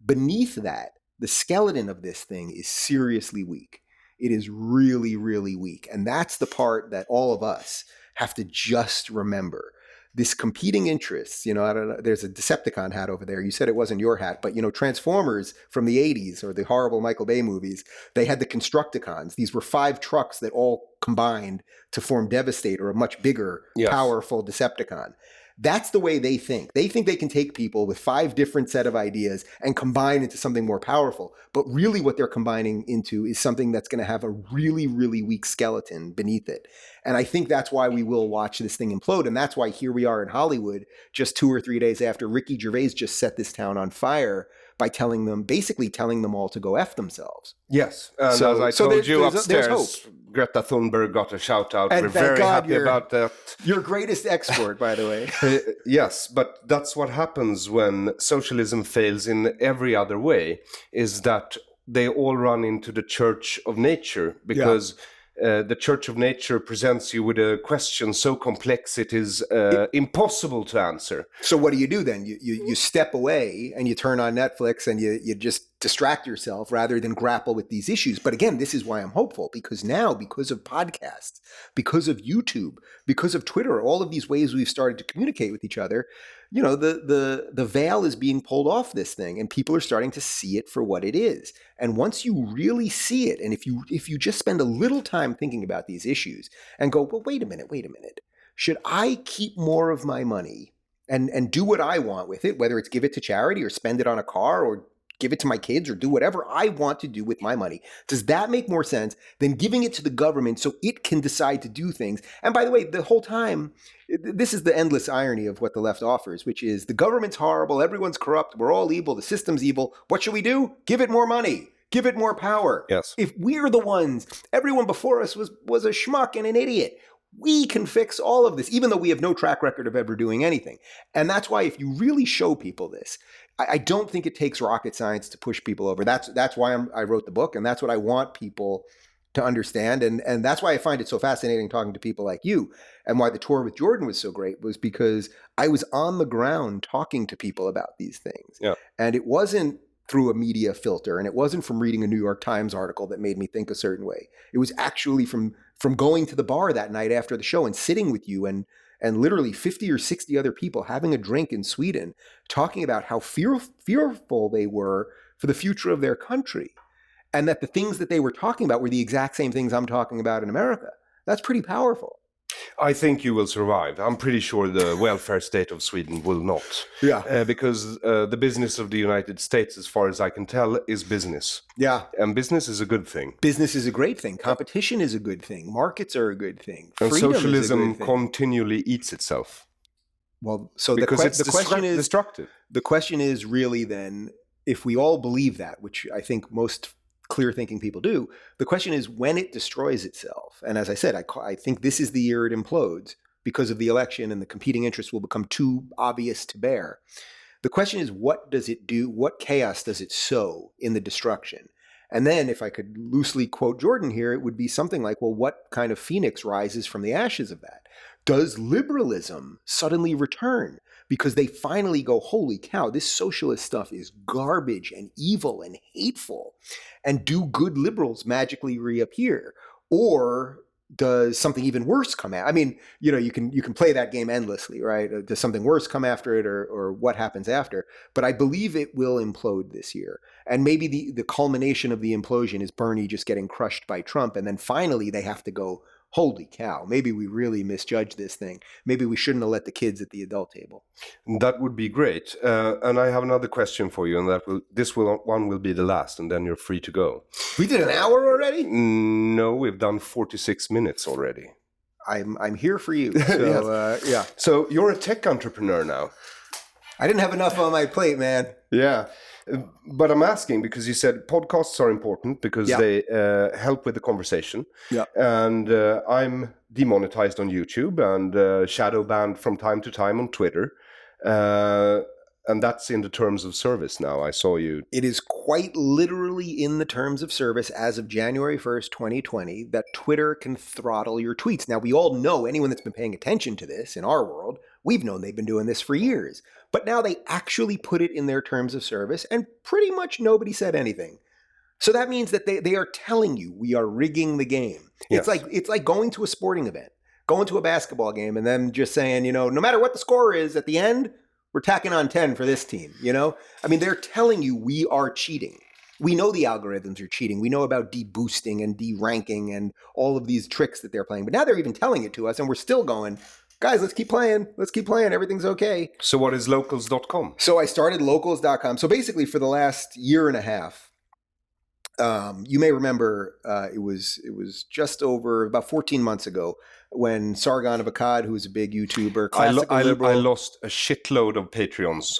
Beneath that, the skeleton of this thing is seriously weak. It is really, really weak. And that's the part that all of us have to just remember. This competing interests, I don't know, there's a Decepticon hat over there. You said it wasn't your hat, but Transformers from the 80s or the horrible Michael Bay movies, they had the Constructicons. These were 5 trucks that all combined to form Devastator, a much bigger, powerful Decepticon. That's the way they think. They think they can take people with 5 different set of ideas and combine into something more powerful. But really what they're combining into is something that's going to have a really, really weak skeleton beneath it. And I think that's why we will watch this thing implode. And that's why here we are in Hollywood just 2 or 3 days after Ricky Gervais just set this town on fire by basically telling them all to go F themselves. Yes. And as I told you upstairs, Greta Thunberg got a shout out. And we're very happy about that. Your greatest export, by the way. Yes, but that's what happens when socialism fails in every other way, is that they all run into the church of nature, because the church of nature presents you with a question so complex it is impossible to answer. So what do you do then? You step away and you turn on Netflix and you just distract yourself rather than grapple with these issues. But again, this is why I'm hopeful, because now, because of podcasts, because of YouTube, because of Twitter, all of these ways we've started to communicate with each other, the veil is being pulled off this thing, and people are starting to see it for what it is. And once you really see it, and if you just spend a little time thinking about these issues and go, well, wait a minute, should I keep more of my money and do what I want with it, whether it's give it to charity or spend it on a car or give it to my kids or do whatever I want to do with my money? Does that make more sense than giving it to the government so it can decide to do things? And by the way, the whole time, this is the endless irony of what the left offers, which is the government's horrible, everyone's corrupt, we're all evil, the system's evil. What should we do? Give it more money. Give it more power. Yes. If we're the ones, everyone before us was a schmuck and an idiot. We can fix all of this, even though we have no track record of ever doing anything. And that's why if you really show people this, I don't think it takes rocket science to push people over. That's why I wrote the book, and that's what I want people to understand. And that's why I find it so fascinating talking to people like you, and why the tour with Jordan was so great was because I was on the ground talking to people about these things. Yeah. And it wasn't through a media filter, and it wasn't from reading a New York Times article that made me think a certain way. It was actually from going to the bar that night after the show and sitting with you and literally 50 or 60 other people having a drink in Sweden, talking about how fearful they were for the future of their country. And that the things that they were talking about were the exact same things I'm talking about in America. That's pretty powerful. I think you will survive. I'm pretty sure the welfare state of Sweden will not. Yeah. Because the business of the United States, as far as I can tell, is business. Yeah. And business is a good thing. Business is a great thing. Competition is a good thing. Markets are a good thing. And Freedom socialism is a good thing. continually eats itself. Well, so because the question is destructive. The question is really then, if we all believe that, which I think most clear-thinking people do, the question is when it destroys itself. And as I said, I think this is the year it implodes because of the election and the competing interests will become too obvious to bear. The question is, what does it do? What chaos does it sow in the destruction? And then if I could loosely quote Jordan here, it would be something like, well, what kind of phoenix rises from the ashes of that? Does liberalism suddenly return because they finally go, holy cow, this socialist stuff is garbage and evil and hateful? And do good liberals magically reappear? Or does something even worse come out? I mean, you can play that game endlessly, right? Does something worse come after it, or what happens after? But I believe it will implode this year. And maybe the culmination of the implosion is Bernie just getting crushed by Trump. And then finally they have to go, holy cow, maybe we really misjudged this thing. Maybe we shouldn't have let the kids at the adult table. That would be great. And I have another question for you, and this one will be the last, and then you're free to go. We did an hour already? No, we've done 46 minutes already. I'm here for you. So, yeah. So you're a tech entrepreneur now. I didn't have enough on my plate, man. Yeah. But I'm asking because you said podcasts are important because they help with the conversation. Yeah. And I'm demonetized on YouTube and shadow banned from time to time on Twitter. And that's in the terms of service now. I saw you. It is quite literally in the terms of service as of January 1st, 2020, that Twitter can throttle your tweets. Now, we all know, anyone that's been paying attention to this in our world, we've known they've been doing this for years. But now they actually put it in their terms of service, and pretty much nobody said anything. So that means that they are telling you we are rigging the game. Yes. It's like going to a sporting event, going to a basketball game, and then just saying, no matter what the score is at the end, we're tacking on 10 for this team, I mean, they're telling you we are cheating. We know the algorithms are cheating. We know about deboosting and deranking and all of these tricks that they're playing. But now they're even telling it to us, and we're still going, guys, let's keep playing. Everything's okay. So what is locals.com? So I started locals.com. So basically for the last year and a half, you may remember it was just over about 14 months ago when Sargon of Akkad, who was a big YouTuber, classical liberal. I lost a shitload of Patreons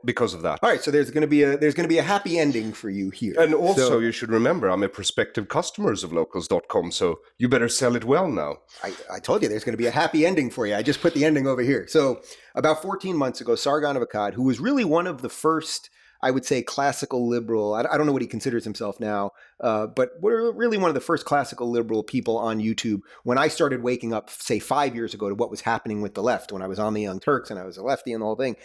because of that. All right, so there's going to be a happy ending for you here. And also, you should remember, I'm a prospective customer of locals.com, so you better sell it well now. I told you there's going to be a happy ending for you. I just put the ending over here. So about 14 months ago, Sargon of Akkad, who was really one of the first, I would say, classical liberal, I don't know what he considers himself now, but we're really one of the first classical liberal people on YouTube. When I started waking up, say 5 years ago, to what was happening with the left, when I was on the Young Turks and I was a lefty and the whole thing,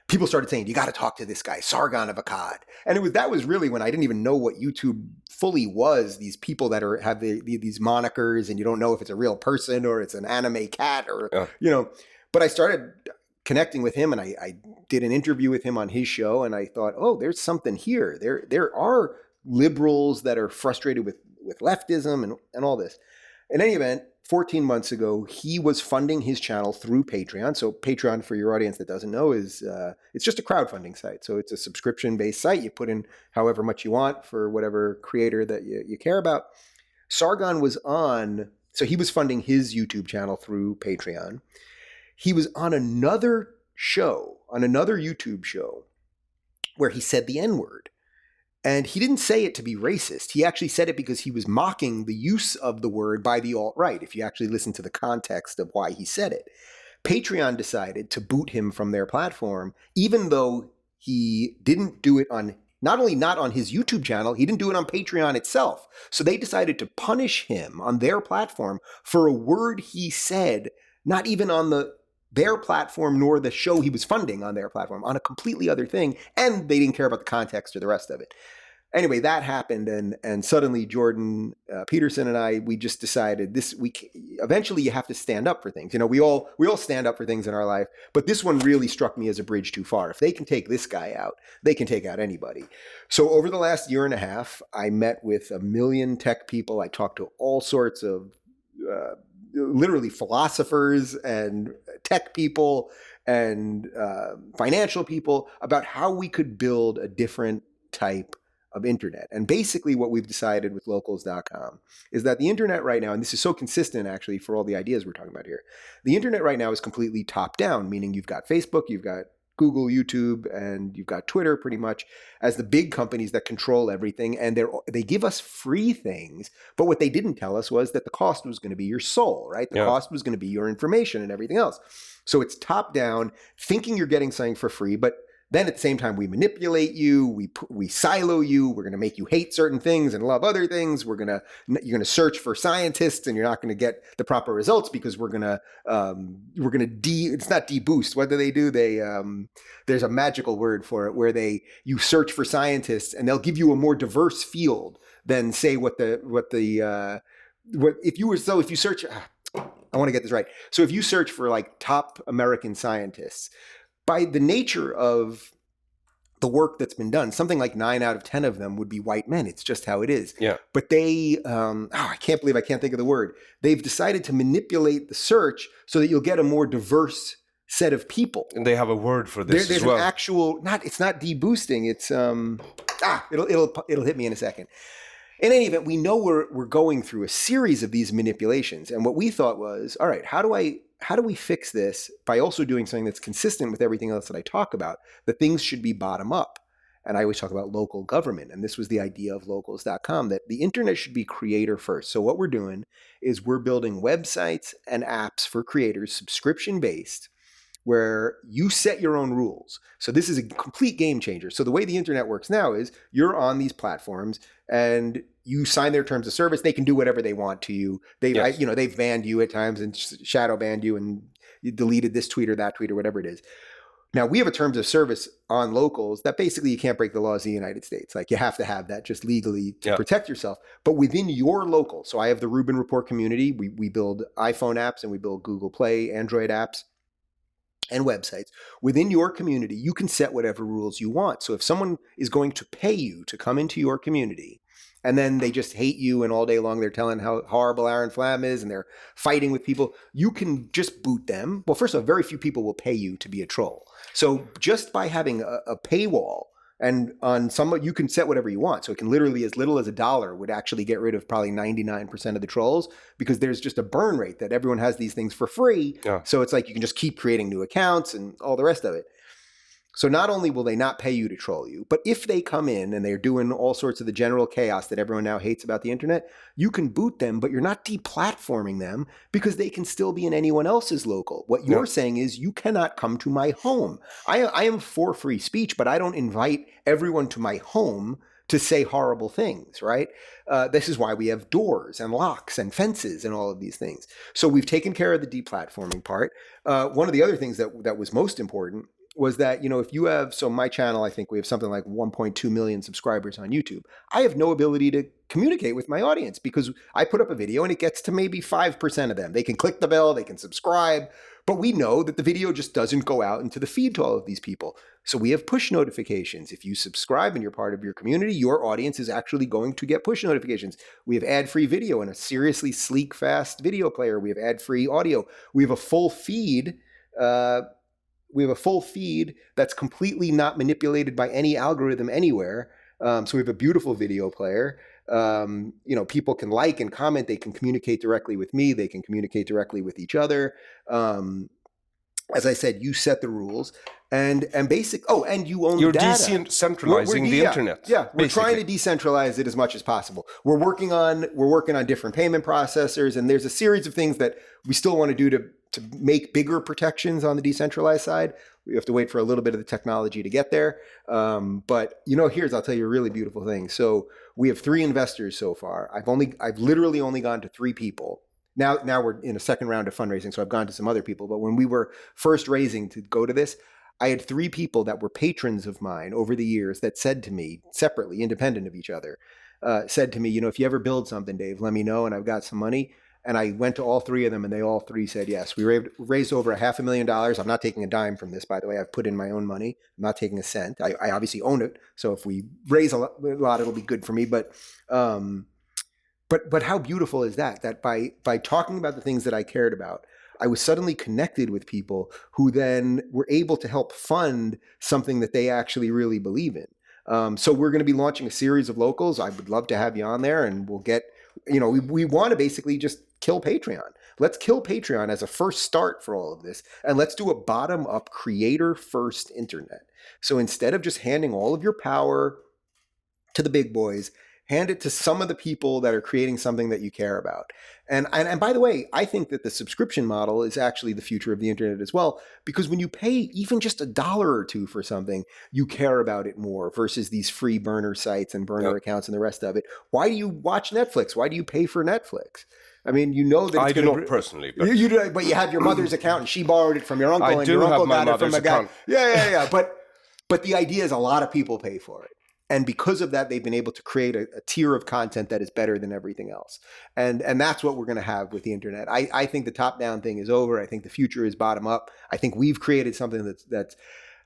people started saying, you got to talk to this guy, Sargon of Akkad. And that was really when I didn't even know what YouTube fully was, these people that have these monikers and you don't know if it's a real person or it's an anime cat or, but I started connecting with him, and I did an interview with him on his show, and I thought, oh, there's something here. There are liberals that are frustrated with leftism and all this. In any event, 14 months ago, he was funding his channel through Patreon. So Patreon, for your audience that doesn't know, is it's just a crowdfunding site. So it's a subscription-based site. You put in however much you want for whatever creator that you care about. Sargon was on, so he was funding his YouTube channel through Patreon. He was on another show, on another YouTube show, where he said the N-word. And he didn't say it to be racist. He actually said it because he was mocking the use of the word by the alt-right, if you actually listen to the context of why he said it. Patreon decided to boot him from their platform, even though he didn't do it on, not only not on his YouTube channel, he didn't do it on Patreon itself. So they decided to punish him on their platform for a word he said, not even on their platform nor the show he was funding on their platform, on a completely other thing, and they didn't care about the context or the rest of it. Anyway, that happened, and suddenly Jordan Peterson and I, we just decided eventually you have to stand up for things. We all stand up for things in our life, but this one really struck me as a bridge too far. If they can take this guy out, they can take out anybody. So over the last year and a half, I met with 1 million tech people. I talked to all sorts of literally philosophers and tech people and financial people about how we could build a different type of internet. And basically what we've decided with locals.com is that the internet right now, and this is so consistent actually for all the ideas we're talking about here, the internet right now is completely top down, meaning you've got Facebook, you've got Google, YouTube, and you've got Twitter pretty much as the big companies that control everything. And they give us free things. But what they didn't tell us was that the cost was going to be your soul, right? The cost was going to be your information and everything else. So it's top down, thinking you're getting something for free, but then at the same time, we manipulate you, we silo you, we're going to make you hate certain things and love other things. You're going to search for scientists and you're not going to get the proper results because it's not deboost. What do? There's a magical word for it where you search for scientists and they'll give you a more diverse field than say if you search, I want to get this right. So if you search for like top American scientists, by the nature of the work that's been done, something like 9 out of 10 of them would be white men. It's just how it is. Yeah. But I can't believe I can't think of the word. They've decided to manipulate the search so that you'll get a more diverse set of people. And they have a word for this There's as well. an actual, it's not deboosting. It's, it'll hit me in a second. In any event, we know we're going through a series of these manipulations. And what we thought was, all right, how do we fix this by also doing something that's consistent with everything else that I talk about? That things should be bottom up. And I always talk about local government. And this was the idea of locals.com, that the internet should be creator first. So what we're doing is we're building websites and apps for creators, subscription based, where you set your own rules. So this is a complete game changer. So the way the internet works now is you're on these platforms and you sign their terms of service. They can do whatever they want to you. They've banned you at times and shadow banned you and you deleted this tweet or that tweet or whatever it is. Now we have a terms of service on locals that basically you can't break the laws of the United States. Like you have to have that just legally to protect yourself. But within your local, so I have the Rubin Report community. We build iPhone apps and we build Google Play, Android apps, and websites. Within your community, you can set whatever rules you want. So if someone is going to pay you to come into your community, and then they just hate you and all day long they're telling how horrible Aron Flam is and they're fighting with people, you can just boot them. Well, first of all, very few people will pay you to be a troll. So just by having a paywall, and on some, you can set whatever you want. So it can literally, as little as $1 would actually get rid of probably 99% of the trolls, because there's just a burn rate that everyone has these things for free. Yeah. So it's like you can just keep creating new accounts and all the rest of it. So not only will they not pay you to troll you, but if they come in and they're doing all sorts of the general chaos that everyone now hates about the internet, you can boot them, but you're not deplatforming them because they can still be in anyone else's local. What you're saying is you cannot come to my home. I am for free speech, but I don't invite everyone to my home to say horrible things, right? This is why we have doors and locks and fences and all of these things. So we've taken care of the deplatforming part. One of the other things that was most important was that, if you have, so my channel, I think we have something like 1.2 million subscribers on YouTube. I have no ability to communicate with my audience because I put up a video and it gets to maybe 5% of them. They can click the bell, they can subscribe, but we know that the video just doesn't go out into the feed to all of these people. So we have push notifications. If you subscribe and you're part of your community, your audience is actually going to get push notifications. We have ad-free video and a seriously sleek, fast video player. We have ad-free audio. We have a full feed. We have a full feed that's completely not manipulated by any algorithm anywhere. So we have a beautiful video player. People can like and comment. They can communicate directly with me. They can communicate directly with each other. As I said, you set the rules and you own You're the data. Decentralizing the internet. Yeah, we're trying to decentralize it as much as possible. We're working on different payment processors, and there's a series of things that we still want to do to make bigger protections on the decentralized side. We have to wait for a little bit of the technology to get there. But I'll tell you a really beautiful thing. So we have 3 investors so far. I've literally only gone to 3 people. Now we're in a second round of fundraising, so I've gone to some other people. But when we were first raising to go to this, I had 3 people that were patrons of mine over the years that said to me, separately, independent of each other, said to me, if you ever build something, Dave, let me know, and I've got some money. And I went to all 3 of them, and they all 3 said yes. We raised over $500,000. I'm not taking a dime from this, by the way. I've put in my own money. I'm not taking a cent. I obviously own it, so if we raise a lot, it'll be good for me. But how beautiful is that? That by talking about the things that I cared about, I was suddenly connected with people who then were able to help fund something that they actually really believe in. So we're going to be launching a series of locals. I would love to have you on there, and we'll get. We want to basically just kill Patreon. let's kill Patreon as a first start for all of this, and let's do a bottom-up creator-first internet. So instead of just handing all of your power to the big boys, hand it to some of the people that are creating something that you care about. And by the way, I think that the subscription model is actually the future of the internet as well, because when you pay even just $1 or $2 for something, you care about it more versus these free burner sites and burner accounts and the rest of it. Why do you watch Netflix? Why do you pay for Netflix? I mean, you know that I do not personally, but you do, but you have your mother's account and she borrowed it from your uncle, and your uncle got it from a guy. Yeah. But the idea is a lot of people pay for it. And because of that, they've been able to create a tier of content that is better than everything else. And that's what we're going to have with the internet. I think the top-down thing is over. I think the future is bottom-up. I think we've created something that's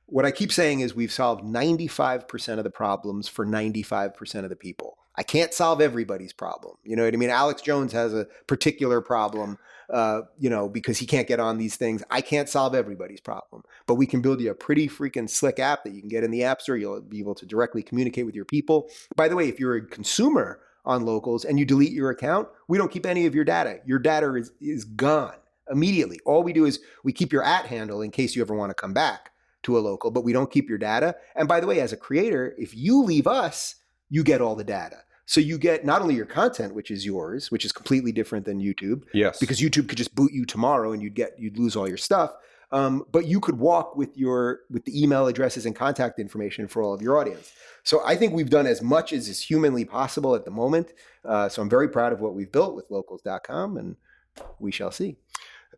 what I keep saying is we've solved 95% of the problems for 95% of the people. I can't solve everybody's problem. You know what I mean? Alex Jones has a particular problem, because he can't get on these things. I can't solve everybody's problem, but we can build you a pretty freaking slick app that you can get in the App Store. You'll be able to directly communicate with your people. By the way, if you're a consumer on Locals and you delete your account, we don't keep any of your data. Your data is gone immediately. All we do is we keep your @ handle in case you ever want to come back to a local, but we don't keep your data. And by the way, as a creator, if you leave us, you get all the data. So you get not only your content, which is yours, which is completely different than YouTube. Yes. Because YouTube could just boot you tomorrow and you'd lose all your stuff. But you could walk with the email addresses and contact information for all of your audience. So I think we've done as much as is humanly possible at the moment. So I'm very proud of what we've built with locals.com, and we shall see.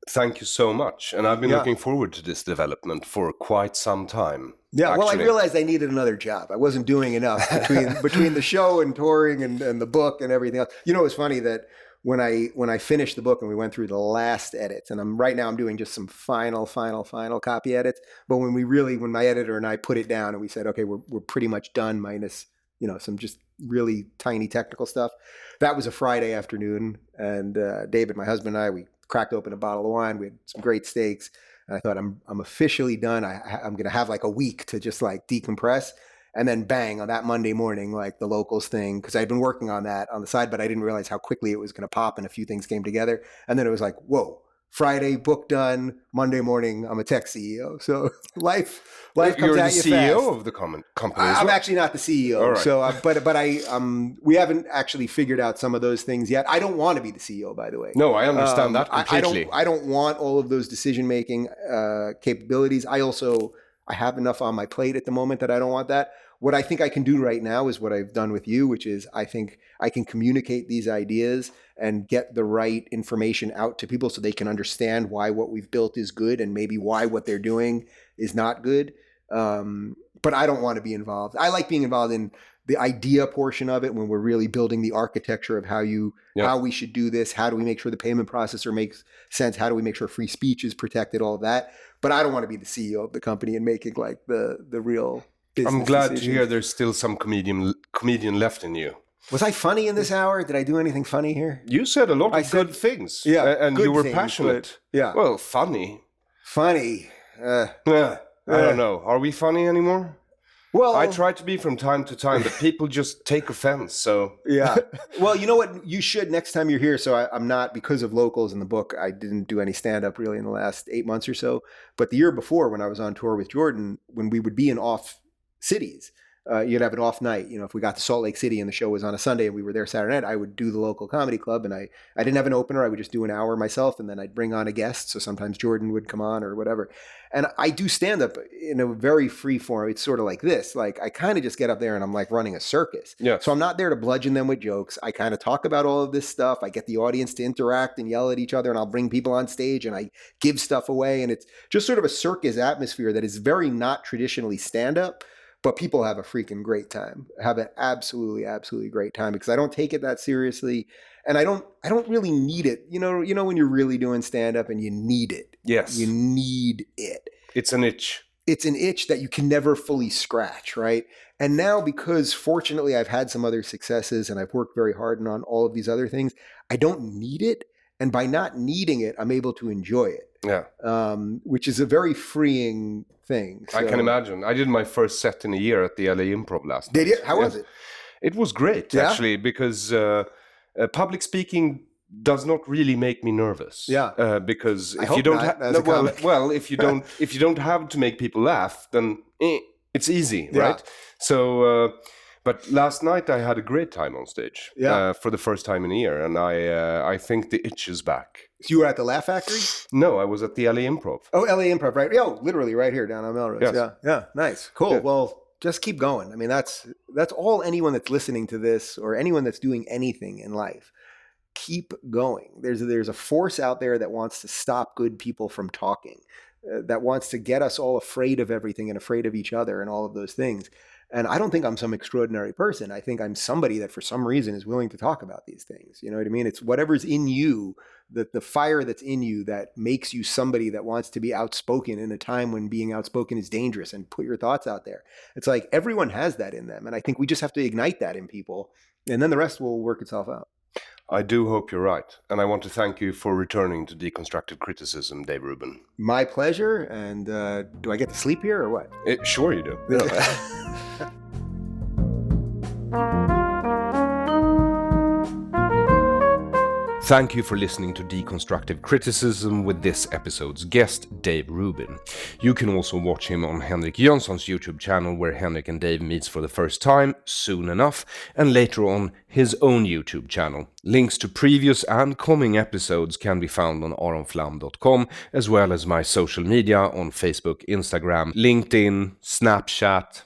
Thank you so much. And I've been looking forward to this development for quite some time. Yeah, actually. Well, I realized I needed another job. I wasn't doing enough between the show and touring and the book and everything else. You know, it's funny that when I finished the book and we went through the last edits, and right now I'm doing just some final copy edits. But when my editor and I put it down and we said, okay, we're pretty much done minus, some just really tiny technical stuff. That was a Friday afternoon, and David, my husband, and I, we cracked open a bottle of wine. We had some great steaks. And I thought, I'm officially done. I'm going to have like a week to just like decompress. And then bang, on that Monday morning, like the Locals thing, because I'd been working on that on the side, but I didn't realize how quickly it was going to pop, and a few things came together. And then it was like, whoa, Friday, book done. Monday morning, I'm a tech CEO. So life comes at you fast. You're the CEO of the company. I'm actually not the CEO. All right. So, but we haven't actually figured out some of those things yet. I don't want to be the CEO, by the way. No, I understand that completely. I don't want all of those decision-making capabilities. I have enough on my plate at the moment that I don't want that. What I think I can do right now is what I've done with you, which is I think I can communicate these ideas and get the right information out to people so they can understand why what we've built is good and maybe why what they're doing is not good. But I don't want to be involved. I like being involved in the idea portion of it when we're really building the architecture of how we should do this. How do we make sure the payment processor makes sense? How do we make sure free speech is protected? All of that. But I don't want to be the CEO of the company and making like the real business I'm glad decisions. to hear there's still some comedian left in you. Was I funny in this hour? Did I do anything funny here? You said a lot of good things. Yeah, and you were passionate. Yeah. Well, funny. Funny. I don't know. Are we funny anymore? Well, I try to be from time to time, but people just take offense. So yeah. Well, you know what? You should next time you're here. So I'm not, because of Locals in the book, I didn't do any stand-up really in the last 8 months or so. But the year before, when I was on tour with Jordan, when we would be in off cities, you'd have an off night. If we got to Salt Lake City and the show was on a Sunday and we were there Saturday night, I would do the local comedy club, and I didn't have an opener. I would just do an hour myself, and then I'd bring on a guest. So sometimes Jordan would come on or whatever. And I do stand up in a very free form. It's sort of like this. Like I kind of just get up there and I'm like running a circus. Yeah. So I'm not there to bludgeon them with jokes. I kind of talk about all of this stuff. I get the audience to interact and yell at each other, and I'll bring people on stage and I give stuff away. And it's just sort of a circus atmosphere that is very not traditionally stand up. But people have a freaking great time, have an absolutely, absolutely great time, because I don't take it that seriously. And I don't really need it. You know when you're really doing stand up and you need it. Yes. You need it. It's an itch. It's an itch that you can never fully scratch, right? And now, because fortunately I've had some other successes and I've worked very hard on all of these other things, I don't need it. And by not needing it, I'm able to enjoy it. Yeah. Which is a very freeing thing. So, I can imagine. I did my first set in a year at the LA Improv last night. Did you? How was it? It was great, actually, because public speaking does not really make me nervous. Yeah. Because I if hope you don't not, have as a comic. if you don't have to make people laugh, then it's easy, Yeah. right? So but last night I had a great time on stage. Yeah. For the first time in a year, and I think the itch is back. You were at the Laugh Factory? No, I was at the LA Improv. Oh, LA Improv, right? Oh, literally right here down on Melrose. Yes. Yeah. Yeah. Nice. Cool. Yeah. Well, just keep going. I mean, that's all anyone that's listening to this or anyone that's doing anything in life. Keep going. There's a force out there that wants to stop good people from talking, that wants to get us all afraid of everything and afraid of each other and all of those things. And I don't think I'm some extraordinary person. I think I'm somebody that for some reason is willing to talk about these things. You know what I mean? It's whatever's in you, the fire that's in you that makes you somebody that wants to be outspoken in a time when being outspoken is dangerous and put your thoughts out there. It's like everyone has that in them. And I think we just have to ignite that in people. And then the rest will work itself out. I do hope you're right. And I want to thank you for returning to Deconstructive Criticism, Dave Rubin. My pleasure. And do I get to sleep here or what? Sure you do. Thank you for listening to Deconstructive Criticism with this episode's guest, Dave Rubin. You can also watch him on Henrik Jönsson's YouTube channel, where Henrik and Dave meets for the first time, soon enough, and later on his own YouTube channel. Links to previous and coming episodes can be found on aronflam.com, as well as my social media on Facebook, Instagram, LinkedIn, Snapchat,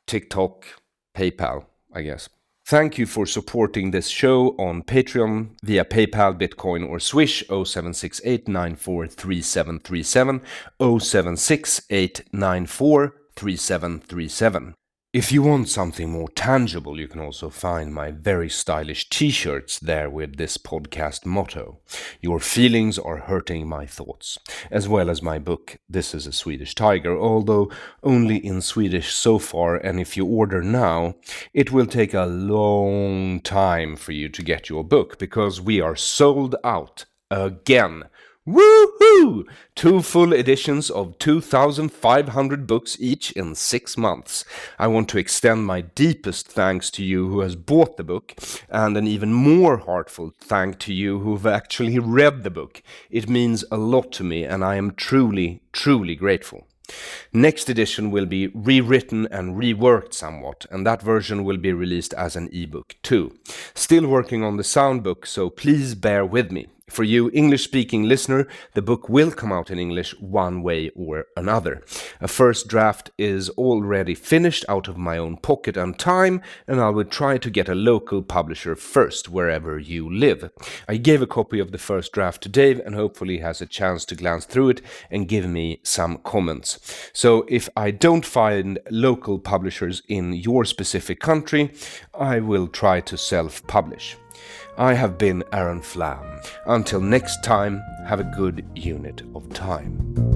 TikTok, PayPal, I guess. Thank you for supporting this show on Patreon via PayPal, Bitcoin, or Swish 0768943737, 0768943737. If you want something more tangible, you can also find my very stylish t-shirts there with this podcast motto: "Your feelings are hurting my thoughts," as well as my book, This is a Swedish Tiger, although only in Swedish so far, and if you order now, it will take a long time for you to get your book, because we are sold out again. Woohoo! 2 full editions of 2,500 books each in 6 months. I want to extend my deepest thanks to you who has bought the book, and an even more heartfelt thank to you who have actually read the book. It means a lot to me, and I am truly, truly grateful. Next edition will be rewritten and reworked somewhat, and that version will be released as an ebook too. Still working on the sound book, so please bear with me. For you English-speaking listener, the book will come out in English one way or another. A first draft is already finished out of my own pocket and time, and I will try to get a local publisher first, wherever you live. I gave a copy of the first draft to Dave, and hopefully he has a chance to glance through it and give me some comments. So if I don't find local publishers in your specific country, I will try to self-publish. I have been Aron Flam. Until next time, have a good unit of time.